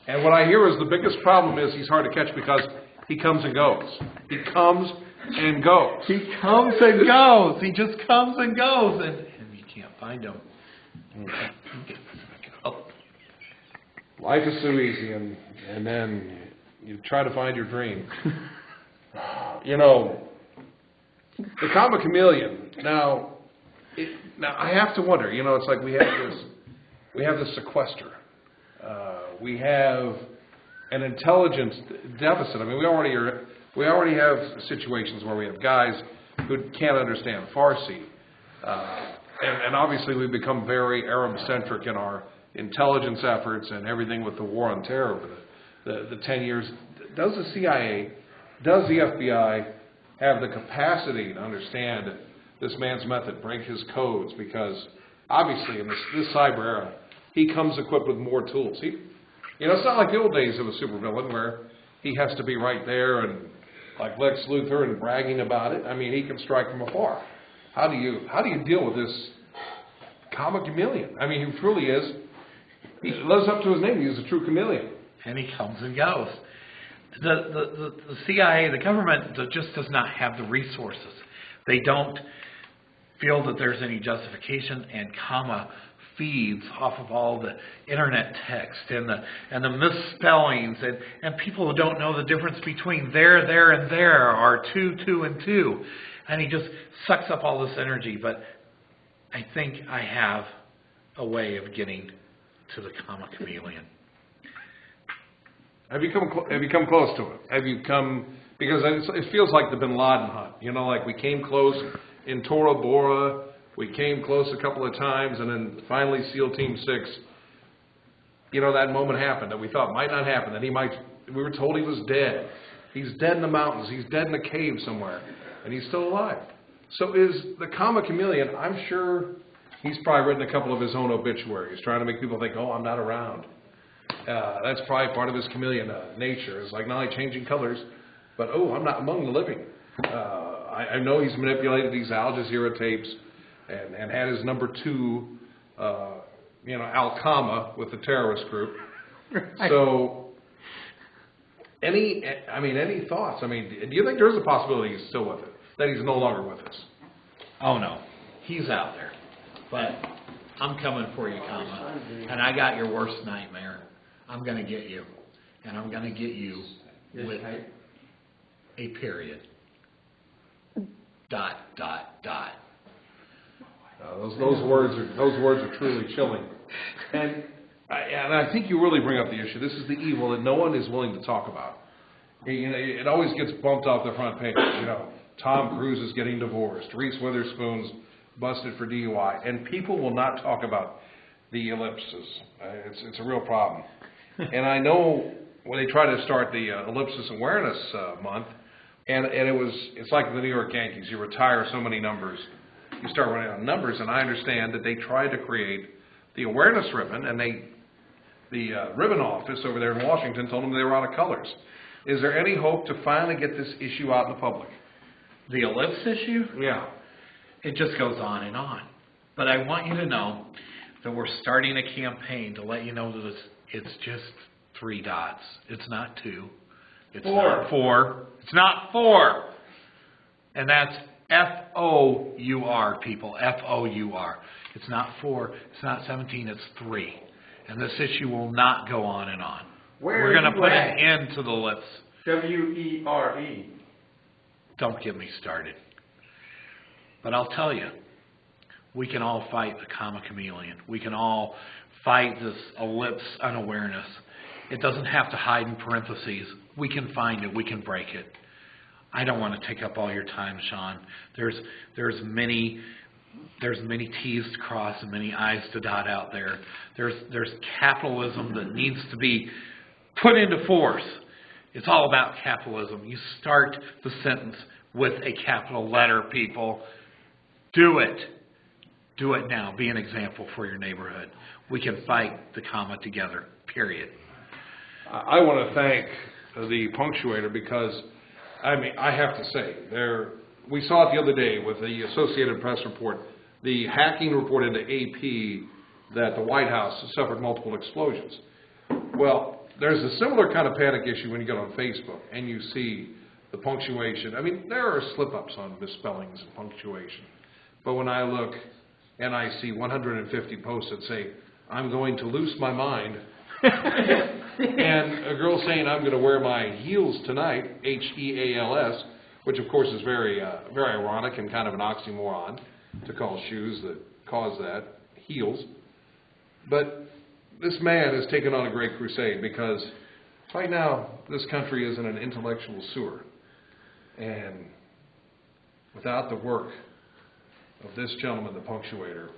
Speaker 1: And what I hear is the biggest problem is he's hard to catch because he comes and goes. He comes and goes.
Speaker 3: He comes and goes. He just comes and goes, and you can't find him.
Speaker 1: Life is so easy, and then you try to find your dream. You know, the comic chameleon. Now I have to wonder. You know, it's like we have this sequester. We have an intelligence deficit. I mean, we already have situations where we have guys who can't understand Farsi, and obviously we've become very Arab-centric in our intelligence efforts and everything with the war on terror for the 10 years. Does the CIA, does the FBI have the capacity to understand this man's method, break his codes? Because obviously in this cyber era, he comes equipped with more tools. It's not like the old days of a supervillain where he has to be right there and like Lex Luthor and bragging about it. I mean, he can strike from afar. How do you deal with this comic chameleon? I mean, he truly is. He lives up to his name. He's a true chameleon.
Speaker 3: And he comes and goes. The CIA, the government, just does not have the resources. They don't feel that there's any justification, and comma feeds off of all the internet text and the misspellings, and people who don't know the difference between there, and there are two, and two. And he just sucks up all this energy. But I think I have a way of getting to the comic chameleon.
Speaker 1: Have you come close to it? Have you come, because it feels like the Bin Laden hunt. You know, like we came close in Tora Bora, we came close a couple of times, and then finally SEAL Team 6, that moment happened that we thought might not happen, that we were told he was dead. He's dead in the mountains, he's dead in a cave somewhere, and he's still alive. So is the Comma Chameleon, I'm sure he's probably written a couple of his own obituaries, trying to make people think, oh, I'm not around. That's probably part of his chameleon nature. It's like not only changing colors, but, oh, I'm not among the living. I know he's manipulated these Al Jazeera tapes and had his number 2, Al Qaeda with the terrorist group. So, any thoughts? I mean, do you think there's a possibility he's still with it, that he's no longer with us?
Speaker 3: Oh, no. He's out there. But I'm coming for you, Comma. And I got your worst nightmare. I'm going to get you. And I'm going to get you with a period. ...
Speaker 1: Those words are truly chilling. And I think you really bring up the issue. This is the evil that no one is willing to talk about. It always gets bumped off the front page. Tom Cruise is getting divorced. Reese Witherspoon's busted for DUI. And people will not talk about the ellipses. It's a real problem. And I know when they try to start the Ellipsis Awareness Month, and it's like the New York Yankees. You retire so many numbers, you start running out of numbers. And I understand that they tried to create the awareness ribbon, and the ribbon office over there in Washington told them they were out of colors. Is there any hope to finally get this issue out in the public?
Speaker 3: The ellipse issue?
Speaker 1: Yeah.
Speaker 3: It just goes on and on. But I want you to know that we're starting a campaign to let you know that it's just 3 dots. It's not 2. It's
Speaker 4: 4.
Speaker 3: not 4. It's not 4. And that's F-O-U-R, people. F-O-U-R. It's not 4. It's not 17. It's 3. And this issue will not go on and on. We're going to put an end to the ellipse.
Speaker 4: W-E-R-E.
Speaker 3: Don't get me started. But I'll tell you, we can all fight the Comma Chameleon. We can all fight this ellipse unawareness. It doesn't have to hide in parentheses. We can find it. We can break it. I don't want to take up all your time, Shawn. There's many T's to cross and many I's to dot out there. There's capitalism that needs to be put into force. It's all about capitalism. You start the sentence with a capital letter, people. Do it. Do it now. Be an example for your neighborhood. We can fight the comma together, period.
Speaker 1: I want to thank the punctuator because, I have to say, we saw it the other day with the Associated Press report, the hacking report into AP that the White House suffered multiple explosions. Well, there's a similar kind of panic issue when you get on Facebook and you see the punctuation. There are slip-ups on misspellings and punctuation. But when I look and I see 150 posts that say, I'm going to lose my mind, and a girl saying, I'm going to wear my heels tonight, H-E-A-L-S, which of course is very ironic and kind of an oxymoron to call shoes that cause that, heels. But this man has taken on a great crusade because right now this country is in an intellectual sewer. And without the work of this gentleman, the punctuator,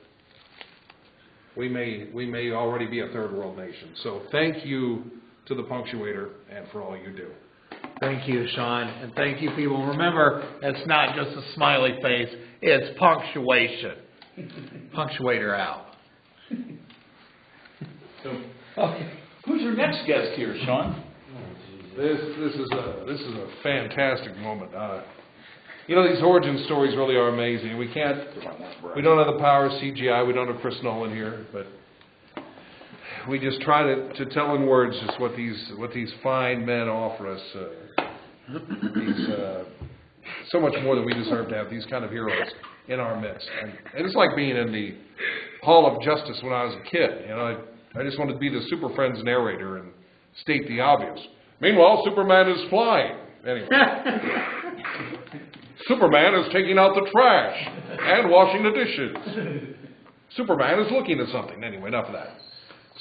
Speaker 1: we may already be a third world nation. So thank you to the punctuator and for all you do.
Speaker 3: Thank you, Shawn, and thank you, people. Remember, it's not just a smiley face, it's punctuation. Punctuator out.
Speaker 6: So, who's your next guest here, Shawn?
Speaker 1: This is a fantastic moment. These origin stories really are amazing. We don't have the power of CGI. We don't have Chris Nolan here, but we just try to tell in words just what these fine men offer us. So much more than we deserve to have these kind of heroes in our midst. And it's like being in the Hall of Justice when I was a kid. I just wanted to be the Super Friends narrator and state the obvious. Meanwhile, Superman is flying. Anyway. Superman is taking out the trash and washing the dishes. Superman is looking at something. Anyway, enough of that.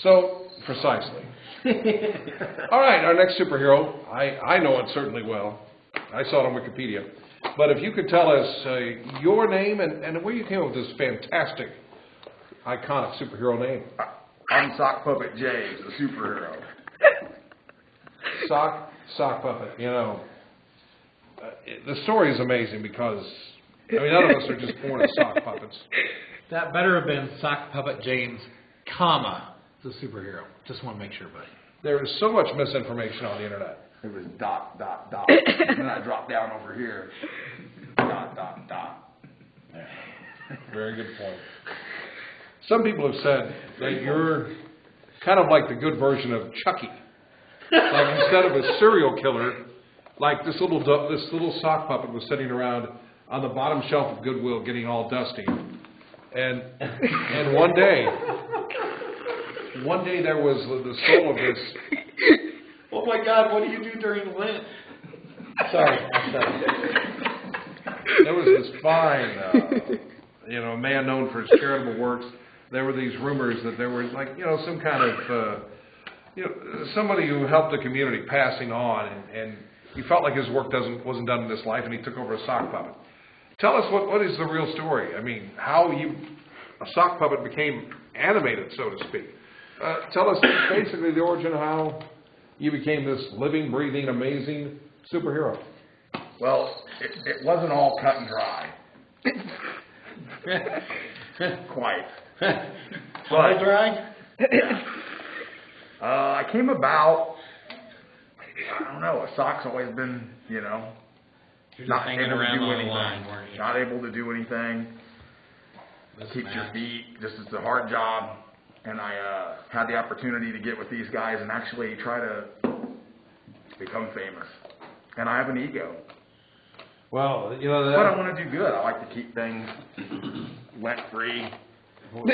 Speaker 1: So, precisely. All right, our next superhero, I know it certainly well. I saw it on Wikipedia. But if you could tell us your name and where you came up with this fantastic, iconic superhero name.
Speaker 8: I'm Sock Puppet James, a superhero.
Speaker 1: Sock Puppet, the story is amazing because I mean, none of us are just born as sock puppets.
Speaker 3: That better have been Sock Puppet James, comma, the superhero. Just want to make sure, buddy.
Speaker 1: There is so much misinformation on the internet.
Speaker 8: It was ... And then I dropped down over here. ...
Speaker 1: Very good point. Some people have said that you're kind of like the good version of Chucky. Like instead of a serial killer, like this little sock puppet was sitting around on the bottom shelf of Goodwill getting all dusty. And one day there was the soul of this.
Speaker 3: Oh my God, what do you do during Lent? Sorry.
Speaker 1: There was this fine, man known for his charitable works. There were these rumors that there was some kind of, somebody who helped the community passing on, and he felt like his work wasn't done in this life, and he took over a sock puppet. Tell us what is the real story? I mean, how a sock puppet became animated, so to speak. Tell us basically the origin of how you became this living, breathing, amazing superhero.
Speaker 8: Well, it wasn't all cut and dry. Quite.
Speaker 3: All dry?
Speaker 8: Yeah. I came about, I don't know, a sock's always been,
Speaker 3: You're just
Speaker 8: not
Speaker 3: hanging
Speaker 8: able to
Speaker 3: around
Speaker 8: do
Speaker 3: on the
Speaker 8: anything.
Speaker 3: line, weren't you?
Speaker 8: Not able to do anything. Keeps your feet, just it's a hard job. And I had the opportunity to get with these guys and actually try to become famous. And I have an ego.
Speaker 1: Well,
Speaker 8: But I want to do good. I like to keep things lint-free.
Speaker 1: Well,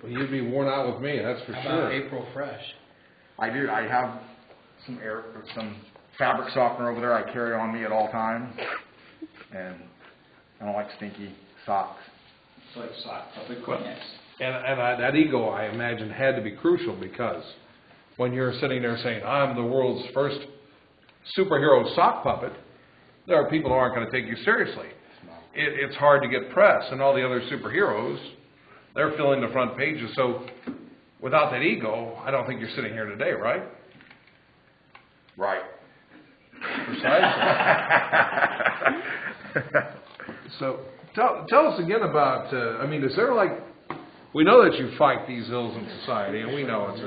Speaker 1: you'd be worn out with me, that's for
Speaker 3: How
Speaker 1: sure.
Speaker 3: about April Fresh?
Speaker 8: I do. I have some fabric softener over there I carry on me at all times. And I don't like stinky socks.
Speaker 6: It's like sock puppet Kleenex.
Speaker 1: And that ego, I imagine, had to be crucial because when you're sitting there saying, I'm the world's first superhero sock puppet, there are people who aren't going to take you seriously. It's hard to get press, and all the other superheroes, they're filling the front pages. So without that ego, I don't think you're sitting here today, right?
Speaker 8: Right.
Speaker 1: Precisely. So tell us again about, is there we know that you fight these ills in society, and we know it's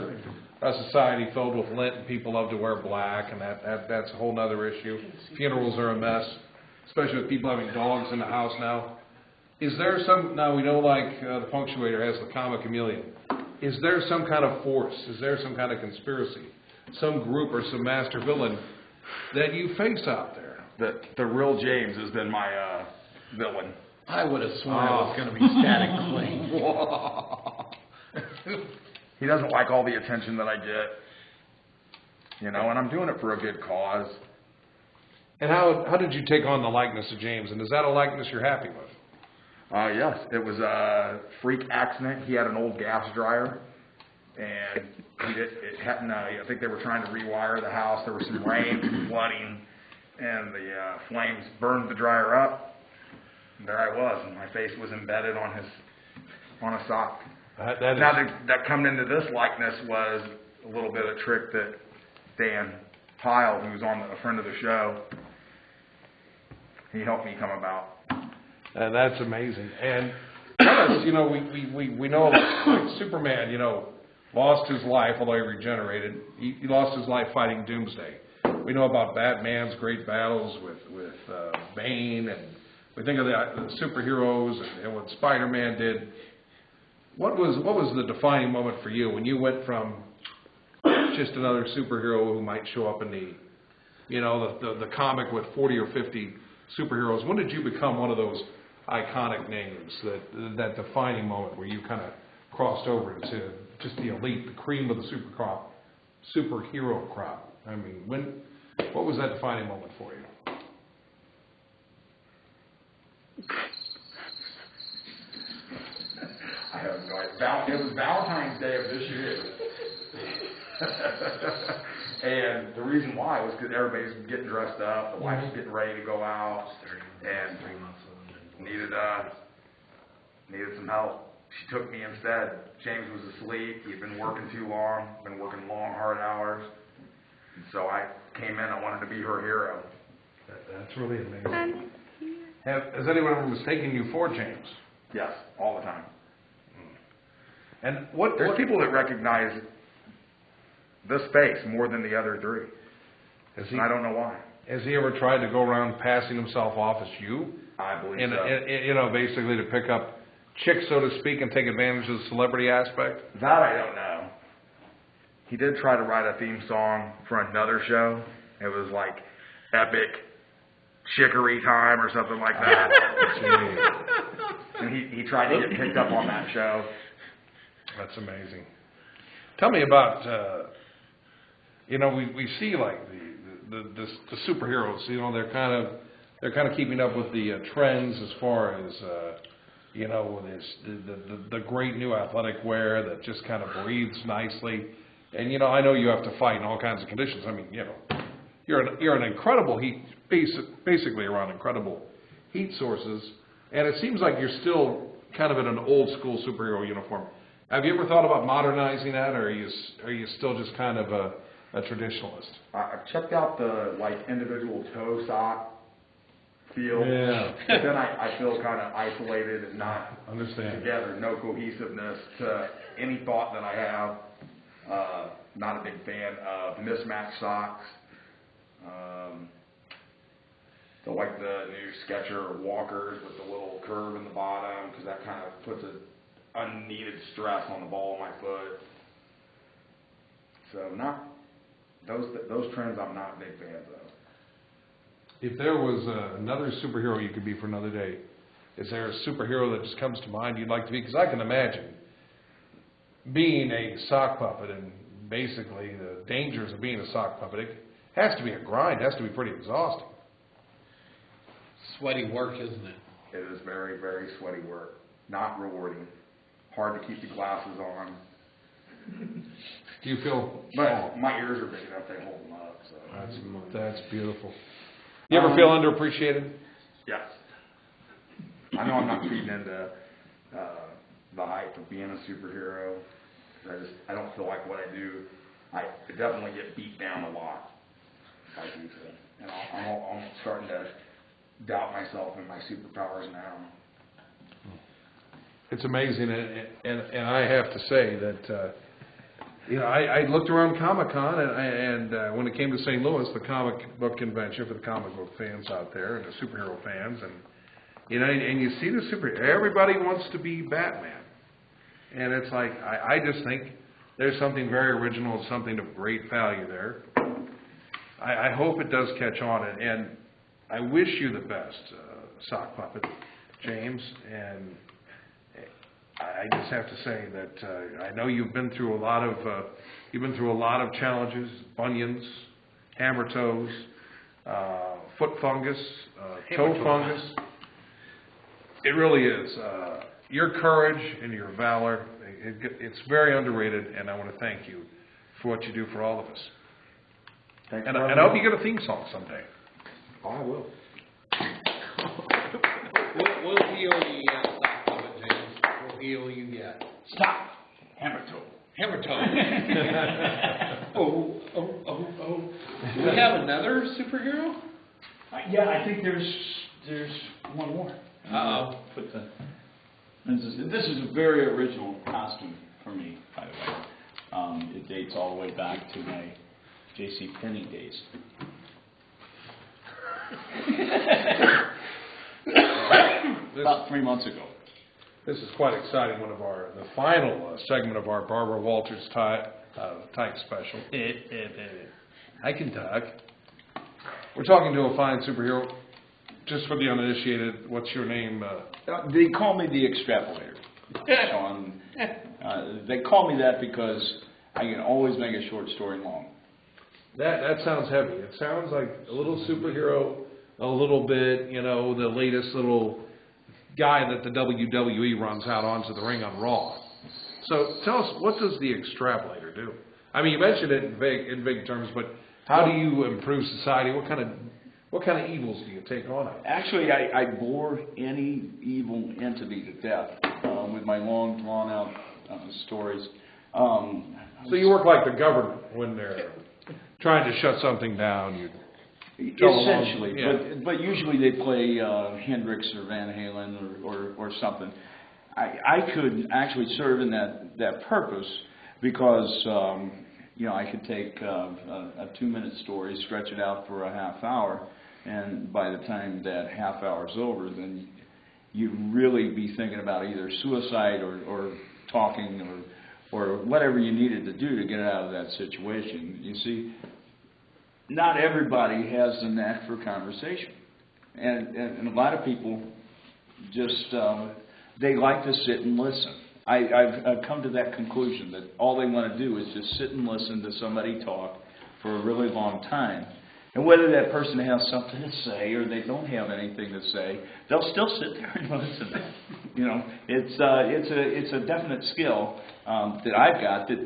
Speaker 1: a society filled with lint and people love to wear black, and that's a whole other issue. Funerals are a mess, especially with people having dogs in the house now. Is there now we know the punctuator has the comic chameleon. Is there some kind of force? Is there some kind of conspiracy? Some group or some master villain that you face out there?
Speaker 8: The real James has been my villain.
Speaker 3: I would have sworn it was going to be Static Cling.
Speaker 8: He doesn't like all the attention that I get. And I'm doing it for a good cause.
Speaker 1: And how did you take on the likeness of James? And is that a likeness you're happy with?
Speaker 8: Yes, it was a freak accident. He had an old gas dryer, and it hadn't. I think they were trying to rewire the house. There was some rain, some flooding, and the flames burned the dryer up. And there I was, and my face was embedded on a sock. That coming into this likeness was a little bit of a trick that Dan Pyle, who was a friend of the show, he helped me come about.
Speaker 1: That's amazing. And tell us, we know like Superman, lost his life, although he regenerated. He lost his life fighting Doomsday. We know about Batman's great battles with Bane, and we think of the superheroes and what Spider-Man did. What was the defining moment for you when you went from just another superhero who might show up in the comic with 40 or 50 superheroes? When did you become one of those iconic names, that defining moment where you kind of crossed over into just the elite, the cream of the superhero crop? I mean, what was that defining moment for you?
Speaker 8: I have no idea. It was Valentine's Day of this year. And the reason why was because everybody's getting dressed up, the wife's getting ready to go out, and needed some help. She took me instead. James was asleep. He'd been working too long, been working long, hard hours. And so I came in. I wanted to be her hero.
Speaker 1: That's really amazing. Has anyone ever mistaken you for James?
Speaker 8: Yes, all the time.
Speaker 1: And
Speaker 8: There's people that recognize this face more than the other three. And I don't know why.
Speaker 1: Has he ever tried to go around passing himself off as you?
Speaker 8: I believe
Speaker 1: And,
Speaker 8: so.
Speaker 1: basically to pick up chicks, so to speak, and take advantage of the celebrity aspect?
Speaker 8: That I don't know. He did try to write a theme song for another show. It was like epic chicory time or something like that. And he tried to get picked up on that show.
Speaker 1: That's amazing. Tell me about, we see like the superheroes. They're kind of keeping up with the trends as far as the great new athletic wear that just kind of breathes nicely. And I know you have to fight in all kinds of conditions. I mean, you're an incredible heat, basically around incredible heat sources, and it seems like you're still kind of in an old school superhero uniform. Have you ever thought about modernizing that, or are you still just kind of a traditionalist?
Speaker 8: I've checked out the individual toe sock feel.
Speaker 1: Yeah.
Speaker 8: But then I feel kind of isolated and not
Speaker 1: Understand.
Speaker 8: together, no cohesiveness to any thought that I have. Not a big fan of mismatched socks. The new Skechers walkers with the little curve in the bottom, because that kind of puts an unneeded stress on the ball of my foot. So not those trends I'm not big fans of.
Speaker 1: If there was another superhero you could be for another day, is there a superhero that just comes to mind you'd like to be? Because I can imagine being a sock puppet and basically the dangers of being a sock puppet. It has to be a grind. It has to be pretty exhausting.
Speaker 3: Sweaty work, isn't it?
Speaker 8: It is very, very sweaty work. Not rewarding. Hard to keep the glasses on.
Speaker 1: Do you feel?
Speaker 8: But my ears are big enough they hold them up. So
Speaker 1: That's beautiful. You ever feel underappreciated?
Speaker 8: yes. I know I'm not feeding into the hype of being a superhero. I don't feel like what I do. I definitely get beat down a lot. I do so. And I'm starting to doubt myself and my superpowers now.
Speaker 1: It's amazing, and I have to say that I looked around Comic-Con, and when it came to St. Louis, the comic book convention for the comic book fans out there and the superhero fans, and you see everybody wants to be Batman, and it's like I just think there's something very original, something of great value there. I hope it does catch on, and I wish you the best, sock puppet, James, and I just have to say that I know you've been through a lot of challenges, bunions, hammer toes, foot fungus, toe fungus. It really is. Your courage and your valor, it's very underrated, and I want to thank you for what you do for all of us.
Speaker 8: Thanks
Speaker 1: And
Speaker 8: for
Speaker 1: I hope you get a theme song someday.
Speaker 8: Oh, I will.
Speaker 3: We'll heal you yet, sock puppet, James. We'll heal you yet.
Speaker 6: Stop. Hammer toe.
Speaker 3: Hammer toe. Oh. Do we have another superhero?
Speaker 6: Yeah, I think there's one more.
Speaker 3: Uh-oh.
Speaker 6: This is a very original costume for me, by the way. It dates all the way back to my J.C. Penney days. About 3 months ago.
Speaker 1: This is quite exciting. The final segment of our Barbara Walters type special. I can talk. We're talking to a fine superhero. Just for the uninitiated, what's your name?
Speaker 6: They call me the extrapolator, Shawn. They call me that because I can always make a short story long.
Speaker 1: That sounds heavy. It sounds like a little superhero, a little bit, the latest little guy that the WWE runs out onto the ring on Raw. So tell us, what does the extrapolator do? I mean, you mentioned it in vague terms, but how do you improve society? What kind of evils do you take on?
Speaker 6: Actually, I bore any evil entity to death with my long, drawn-out stories.
Speaker 1: So you work like the government when they're trying to shut something down.
Speaker 6: Essentially,
Speaker 1: Yeah.
Speaker 6: but usually they play Hendrix or Van Halen or something. I could actually serve in that purpose because I could take a 2-minute story, stretch it out for a half hour, and by the time that half hour's over, then you'd really be thinking about either suicide or talking or whatever you needed to do to get out of that situation. You see, not everybody has the knack for conversation, and a lot of people just they like to sit and listen. I've come to that conclusion that all they want to do is just sit and listen to somebody talk for a really long time. And whether that person has something to say or they don't have anything to say, they'll still sit there and listen. It's a definite skill that I've got that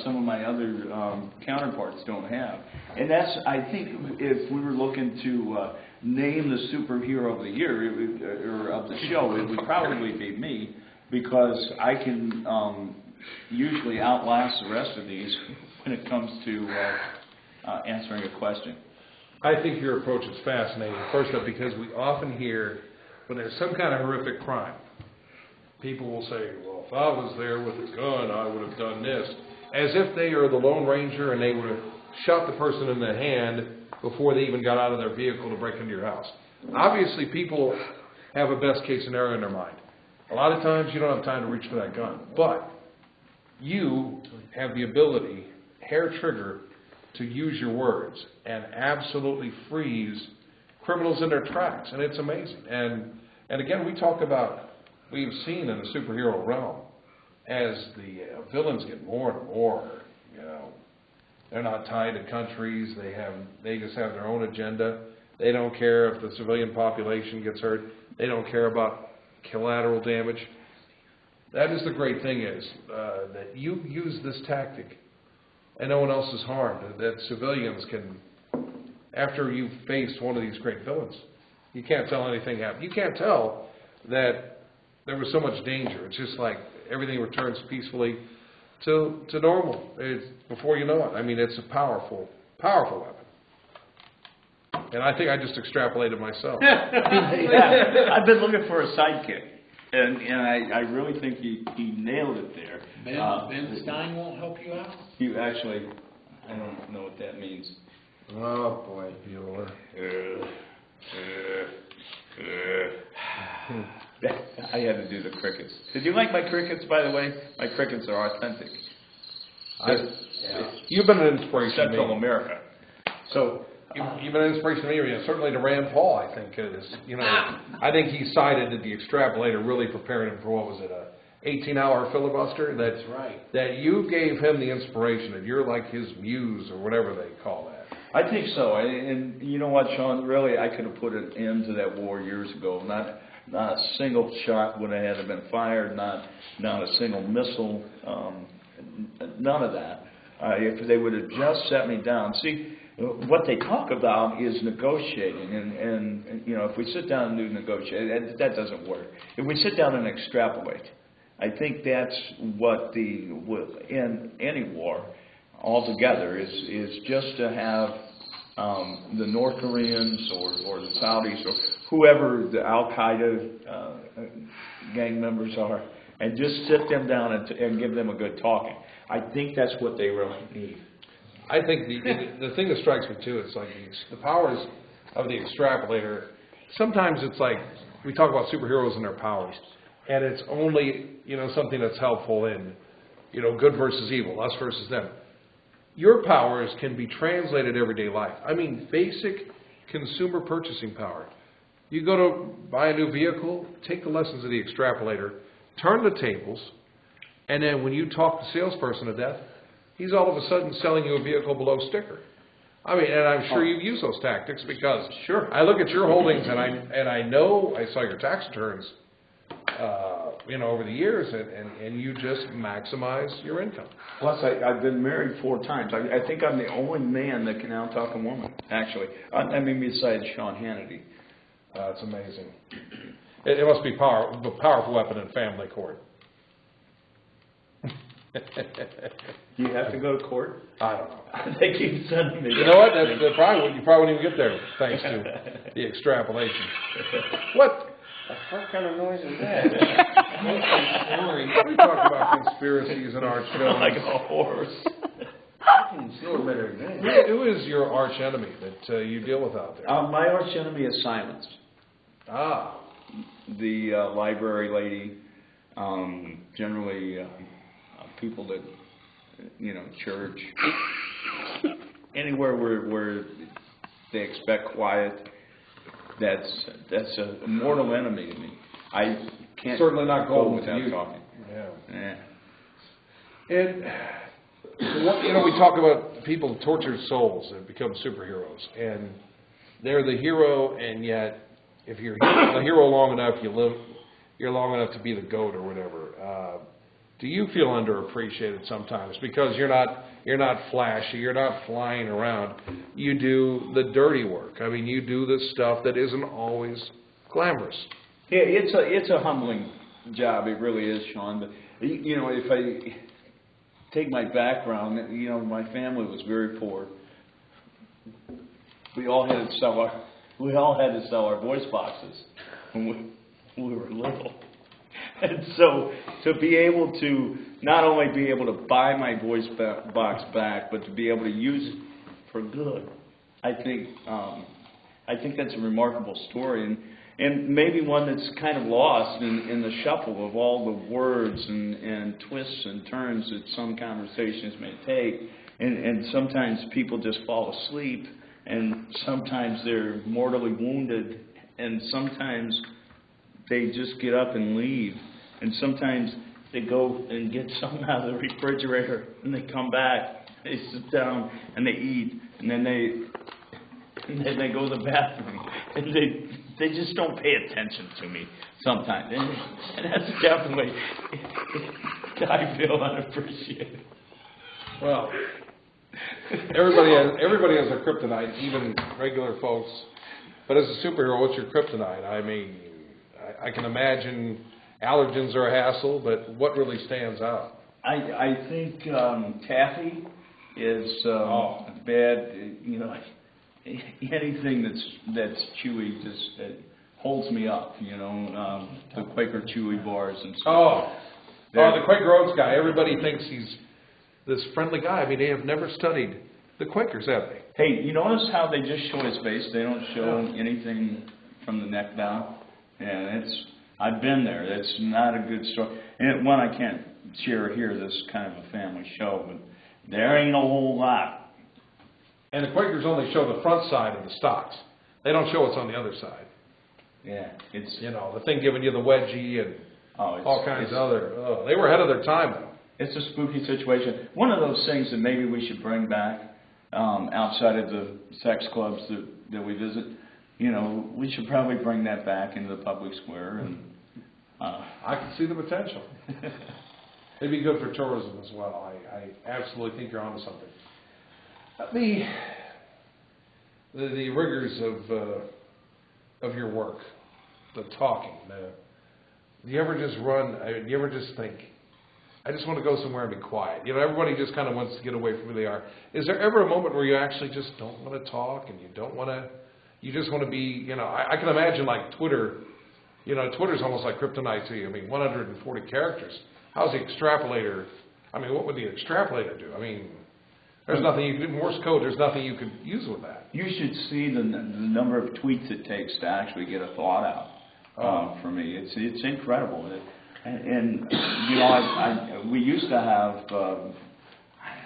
Speaker 6: some of my other counterparts don't have. And that's, I think, if we were looking to name the superhero of the year or of the show, it would probably be me, because I can usually outlast the rest of these when it comes to answering a question.
Speaker 1: I think your approach is fascinating. First up, because we often hear when there's some kind of horrific crime, people will say, well, if I was there with a gun, I would have done this. As if they are the Lone Ranger and they would have shot the person in the hand before they even got out of their vehicle to break into your house. Obviously, people have a best case scenario in their mind. A lot of times you don't have time to reach for that gun. But you have the ability, hair trigger, to use your words and absolutely freeze criminals in their tracks. And it's amazing. And again, we've seen in the superhero realm, as the villains get more and more, they're not tied to countries. They just have their own agenda. They don't care if the civilian population gets hurt. They don't care about collateral damage. That is the great thing is that you use this tactic and no one else is harmed. That civilians can, after you've faced one of these great villains, you can't tell anything happened. You can't tell that there was so much danger. It's just like everything returns peacefully to normal. It's, before you know it. I mean, it's a powerful, powerful weapon. And I think I just extrapolated myself.
Speaker 6: Yeah, I've been looking for a sidekick, and I really think he nailed it there.
Speaker 3: Ben Stein won't help you out?
Speaker 6: You actually, I don't know what that means.
Speaker 1: Oh boy, Bueller.
Speaker 6: I had to do the crickets. Did you like my crickets, by the way? My crickets are authentic.
Speaker 1: You've been an inspiration to me.
Speaker 6: Central America. So
Speaker 1: you've been an inspiration to me, certainly to Rand Paul, I think. I think he cited that the extrapolator really prepared him for, what was it, a 18-hour filibuster?
Speaker 3: That's right.
Speaker 1: That you gave him the inspiration, that you're like his muse, or whatever they call that.
Speaker 6: I think so. And you know what, Shawn? Really, I could have put an end to that war years ago. Not a single shot would have had to been fired, not a single missile, none of that. If they would have just set me down. See, what they talk about is negotiating, and if we sit down and do negotiate, that doesn't work. If we sit down and extrapolate, I think that's what in any war altogether is just to have the North Koreans or the Saudis or whoever the Al Qaeda gang members are, and just sit them down and give them a good talking. I think that's what they really need.
Speaker 1: I think the thing that strikes me too is like the powers of the extrapolator. Sometimes it's like we talk about superheroes and their powers, and it's only something that's helpful in good versus evil, us versus them. Your powers can be translated everyday life. I mean, basic consumer purchasing power. You go to buy a new vehicle, take the lessons of the extrapolator, turn the tables, and then when you talk the salesperson to death, he's all of a sudden selling you a vehicle below sticker. I mean, and I'm sure you've used those tactics because I look at your holdings and I know I saw your tax returns, over the years, and you just maximize your income.
Speaker 6: Plus, I've been married 4 times. I think I'm the only man that can out-talk a woman, actually. I mean, besides Sean Hannity.
Speaker 1: It's amazing. It must be a powerful weapon in family court.
Speaker 6: Do you have to go to court?
Speaker 8: I don't know.
Speaker 6: They keep sending me.
Speaker 1: You know what? That's probably you probably wouldn't even get there thanks to the extrapolation. What?
Speaker 6: What kind of noise is that?
Speaker 1: We talk about conspiracies in our show.
Speaker 6: Like a horse. I can snore better than that.
Speaker 1: Who is your arch enemy that you deal with out there?
Speaker 6: My arch enemy is silence.
Speaker 1: Ah.
Speaker 6: The library lady, generally people that, church, anywhere where they expect quiet, that's a mortal enemy to me. I can't
Speaker 1: certainly not
Speaker 6: go
Speaker 1: golden
Speaker 6: without
Speaker 1: to you.
Speaker 6: talking.
Speaker 1: Yeah.
Speaker 6: Yeah.
Speaker 1: And we talk about people tortured souls that become superheroes, and they're the hero, and yet if you're a hero long enough, you're long enough to be the GOAT or whatever. Do you feel underappreciated sometimes because you're not flashy, you're not flying around? You do the dirty work. I mean, you do the stuff that isn't always glamorous.
Speaker 6: Yeah, it's a humbling job. It really is, Shawn. But if I take my background, my family was very poor. We all had to sell our voice boxes when we were little. And so to be able to not only be able to buy my voice box back, but to be able to use it for good, I think that's a remarkable story, and maybe one that's kind of lost in the shuffle of all the words and twists and turns that some conversations may take, and sometimes people just fall asleep, and sometimes they're mortally wounded, and sometimes they just get up and leave, and sometimes they go and get something out of the refrigerator, and they come back, they sit down, and they eat, and then they go to the bathroom, and they just don't pay attention to me sometimes, and that's definitely, I feel unappreciated.
Speaker 1: Well, everybody has a kryptonite, even regular folks. But as a superhero, what's your kryptonite? I mean, I can imagine allergens are a hassle, but what really stands out?
Speaker 6: I think taffy is bad. Anything that's chewy just holds me up. The Quaker Chewy bars and stuff.
Speaker 1: The Quaker Oats guy. Everybody thinks he's this friendly guy. I mean, they have never studied the Quakers, have they?
Speaker 6: Hey, you notice how they just show his face? They don't show anything from the neck down. Yeah, I've been there. That's not a good story. And one, I can't share here. This is kind of a family show, but there ain't a whole lot.
Speaker 1: And the Quakers only show the front side of the stocks. They don't show what's on the other side.
Speaker 6: Yeah, it's
Speaker 1: the thing giving you the wedgie and all kinds of other. They were ahead of their time, though.
Speaker 6: It's a spooky situation. One of those things that maybe we should bring back outside of the sex clubs that we visit. We should probably bring that back into the public square. And
Speaker 1: I can see the potential. It'd be good for tourism as well. I absolutely think you're onto something. The rigors of your work, the talking. Do you ever just do you ever just think, I just want to go somewhere and be quiet? Everybody just kind of wants to get away from who they are. Is there ever a moment where you actually just don't want to talk and you just want to be, I can imagine like Twitter, Twitter's almost like kryptonite to you. I mean, 140 characters. How's the extrapolator, what would the extrapolator do? There's nothing you can, Morse code, there's nothing you could use with that.
Speaker 6: You should see the number of tweets it takes to actually get a thought out for me. It's incredible. And we used to have,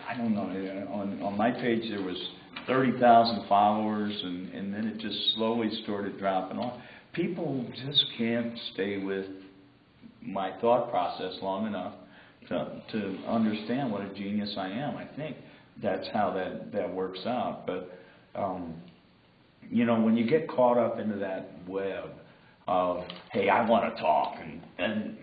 Speaker 6: I don't know, on my page there was 30,000 followers, and then it just slowly started dropping off. People just can't stay with my thought process long enough to understand what a genius I am. I think that's how that works out. But, when you get caught up into that web of, hey, I want to talk, and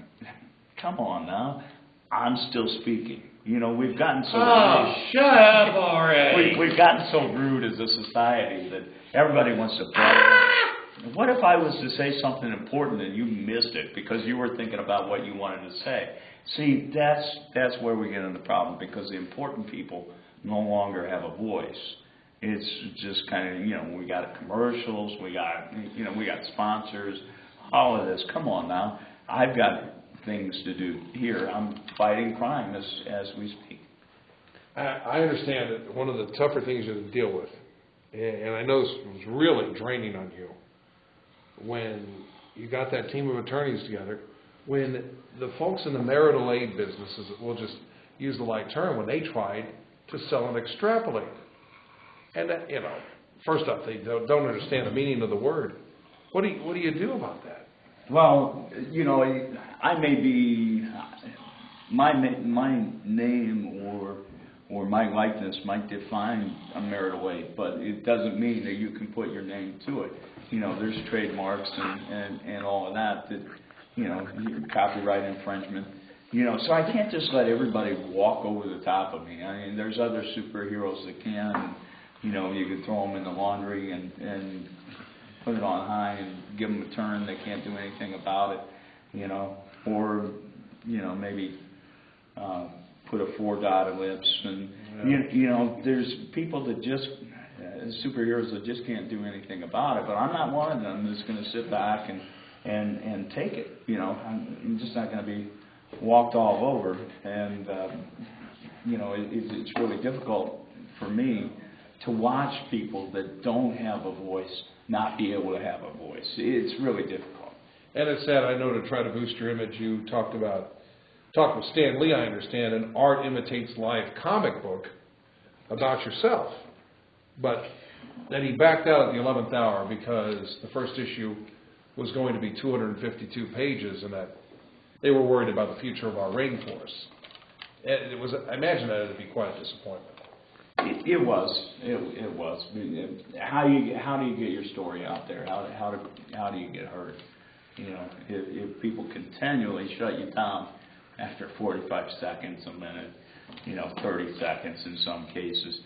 Speaker 6: come on now, I'm still speaking. We've gotten so rude.
Speaker 3: Shut up already.
Speaker 6: We've gotten so rude as a society that everybody wants to play. What if I was to say something important and you missed it because you were thinking about what you wanted to say? See, that's where we get into the problem, because the important people no longer have a voice. It's just kind of, we got commercials, we got sponsors, all of this. Come on now. I've got things to do here. I'm fighting crime as we speak.
Speaker 1: I understand that one of the tougher things you have to deal with, and I know this was really draining on you, when you got that team of attorneys together, when the folks in the marital aid businesses, we'll just use the light term, when they tried to sell and extrapolate. And, first off, they don't understand the meaning of the word. What do you do about that?
Speaker 6: Well, I may be, my name or my likeness might define a marital aid, but it doesn't mean that you can put your name to it. There's trademarks and all of that, copyright infringement. So I can't just let everybody walk over the top of me. I mean, there's other superheroes that can. You can throw them in the laundry and put it on high and give them a turn. They can't do anything about it, or maybe put a 4 dotted lips, and there's people that just superheroes that just can't do anything about it. But I'm not one of them that's going to sit back and take it. I'm just not going to be walked all over, and it's really difficult for me to watch people that don't have a voice not be able to have a voice. It's really difficult.
Speaker 1: And it's sad, I know, to try to boost your image, you talked with Stan Lee, I understand, an Art Imitates Life comic book about yourself. But then he backed out at the 11th hour because the first issue was going to be 252 pages, and that they were worried about the future of our rainforest. I imagine that would be quite a disappointment.
Speaker 6: It was. How do you get your story out there? How do you get heard? If people continually shut you down after 45 seconds, a minute, 30 seconds in some cases,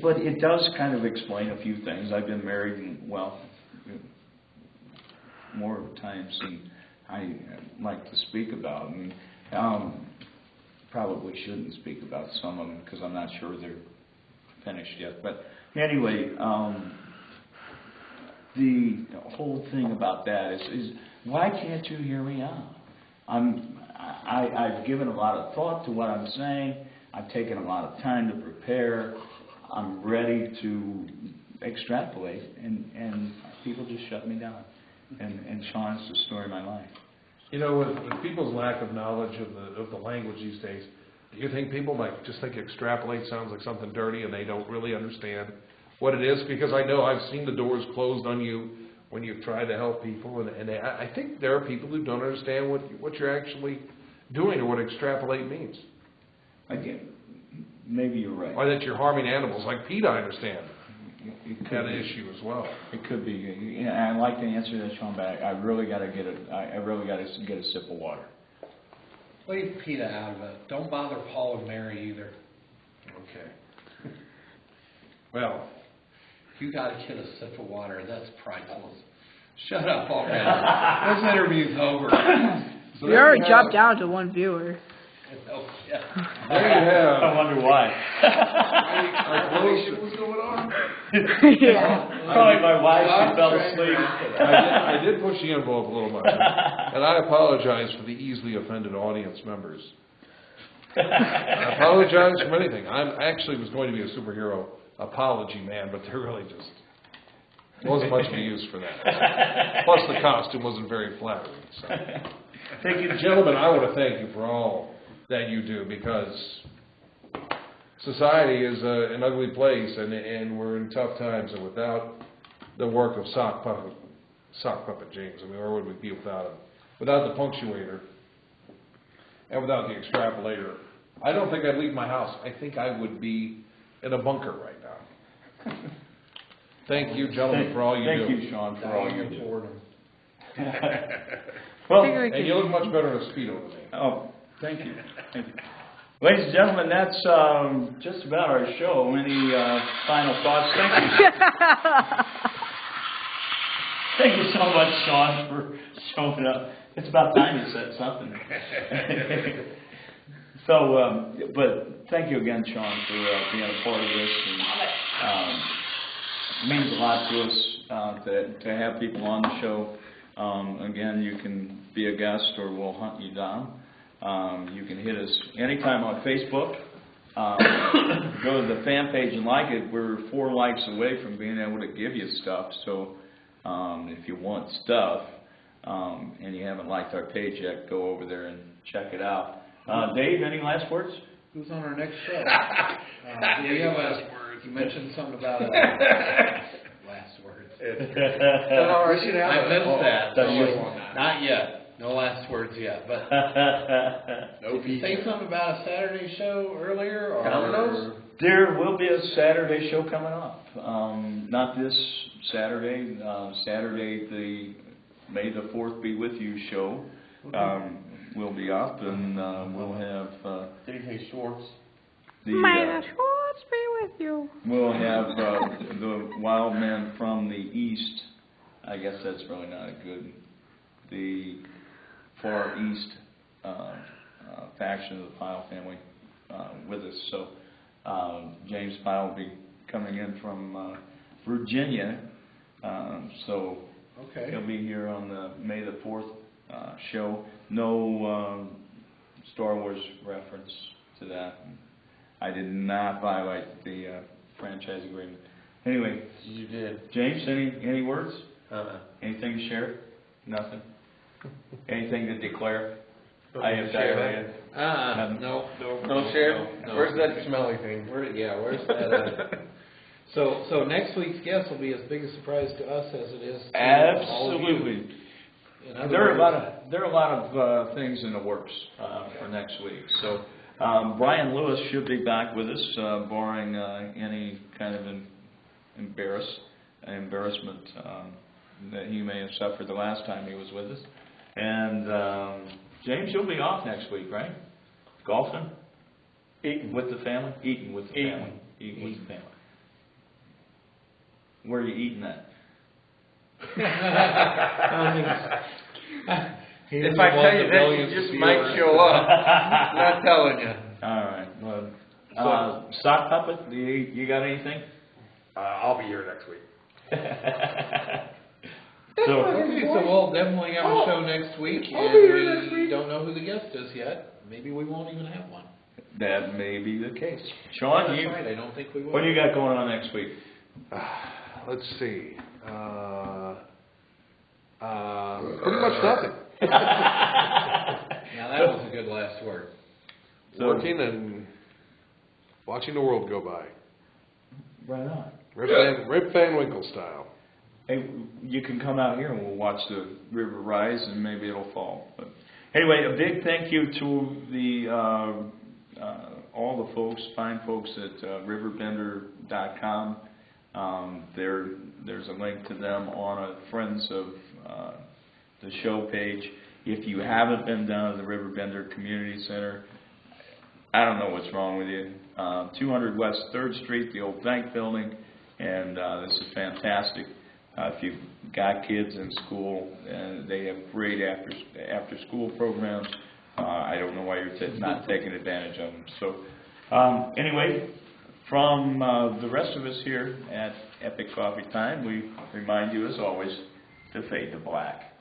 Speaker 6: but it does kind of explain a few things. I've been married, more times than I like to speak about. Probably shouldn't speak about some of them because I'm not sure they're finished yet. But anyway, the whole thing about that is why can't you hear me out? I've given a lot of thought to what I'm saying. I've taken a lot of time to prepare. I'm ready to extrapolate, and people just shut me down. And Shawn's the story of my life.
Speaker 1: With people's lack of knowledge of the language these days, do you think people just think extrapolate sounds like something dirty and they don't really understand what it is? Because I know I've seen the doors closed on you when you've tried to help people, and I think there are people who don't understand what you're actually doing or what extrapolate means.
Speaker 6: Again, maybe you're right.
Speaker 1: Or that you're harming animals, like Pete, I understand. Had an issue as well.
Speaker 6: It could be. I'd like to answer that, Shawn, but I really got to get a sip of water.
Speaker 3: Leave PETA out of it. Don't bother Paul and Mary either.
Speaker 1: Okay. Well,
Speaker 3: you got to get a sip of water. That's priceless. Shut up already. This interview's over.
Speaker 5: So we already dropped down to 1 viewer.
Speaker 3: Oh, yeah.
Speaker 1: There you have.
Speaker 6: I wonder why.
Speaker 1: What's going on?
Speaker 5: Yeah.
Speaker 6: Probably my wife, she fell asleep.
Speaker 1: I did push the envelope a little much, and I apologize for the easily offended audience members. I apologize for anything. I actually was going to be a superhero apology man, but there really just wasn't much of a use for that. Plus, the costume wasn't very flattering. So.
Speaker 6: Thank you,
Speaker 1: gentlemen. I want to thank you for all that you do, because society is an ugly place, and we're in tough times, and without the work of Sock Puppet James, where would we be without him? Without the punctuator, and without the extrapolator, I don't think I'd leave my house. I think I would be in a bunker right now. Thank you, gentlemen, for all you do.
Speaker 6: Thank you, Shawn, for all you do.
Speaker 5: Well,
Speaker 1: and you look much better in a Speedo than me.
Speaker 6: Oh, thank you. Thank you. Ladies and gentlemen, that's just about our show. Any final thoughts? Thank you. Thank you so much, Shawn, for showing up. It's about time you said something. So, but thank you again, Shawn, for being a part of this. And, it means a lot to us to have people on the show. Again, you can be a guest or we'll hunt you down. You can hit us anytime on Facebook. Go to the fan page and like it. We're 4 likes away from being able to give you stuff. So if you want stuff and you haven't liked our page yet, go over there and check it out. Dave, any last words?
Speaker 3: Who's on our next show? You mentioned something about last words. I missed that. Not yet. No last words yet. But did you say something about a Saturday show earlier? Or
Speaker 6: there will be a Saturday show coming up. Not this Saturday. Saturday, the May the 4th Be With You show. Will be up, and we'll have
Speaker 7: DJ Schwartz.
Speaker 5: May the Schwartz be with you.
Speaker 6: We'll have the Wild Men from the East. I guess that's really not a good. The Far East faction of the Pyle family with us. So James Pyle will be coming in from Virginia. So he'll be here on the May the 4th show. No Star Wars reference to that. I did not violate the franchise agreement. Anyway,
Speaker 7: you did.
Speaker 6: James, any words? Anything to share? Nothing. Anything to declare? I have diarrhea.
Speaker 3: No.
Speaker 7: No share?
Speaker 3: No.
Speaker 7: Where's that smelly thing?
Speaker 3: Where's that? So next week's guest will be as big a surprise to us as it is to all of you.
Speaker 6: Absolutely. There are a lot of things in the works for next week. So Brian Lewis should be back with us, barring any kind of embarrassment that he may have suffered the last time he was with us. And James, you'll be off next week, right? Golfing? Eating with the family? Eating with the family. Eating with the family. Where are you eating at?
Speaker 7: If I tell you that, you just might show up. I'm not telling you.
Speaker 6: All right. Well, sock puppet, you got anything?
Speaker 8: I'll be here next week.
Speaker 6: So
Speaker 3: we'll definitely have a show next week, and we don't know who the guest is yet. Maybe we won't even have one.
Speaker 6: That may be the case. Shawn,
Speaker 3: That's right. I don't think we will.
Speaker 6: What do you got going on next week?
Speaker 1: Let's see. Pretty much nothing.
Speaker 3: Now that was a good last word.
Speaker 1: Working and watching the world go by.
Speaker 6: Right on.
Speaker 1: Rip Van Winkle style.
Speaker 6: Hey, you can come out here and we'll watch the river rise and maybe it'll fall. But anyway, a big thank you to the all the folks, fine folks at riverbender.com. There's a link to them on a Friends of the Show page. If you haven't been down to the Riverbender Community Center, I don't know what's wrong with you. 200 West 3rd Street, the old bank building, and this is fantastic. If you've got kids in school, they have great after-school programs. I don't know why you're not taking advantage of them. So anyway, from the rest of us here at Epic Coffee Time, we remind you, as always, to fade to black.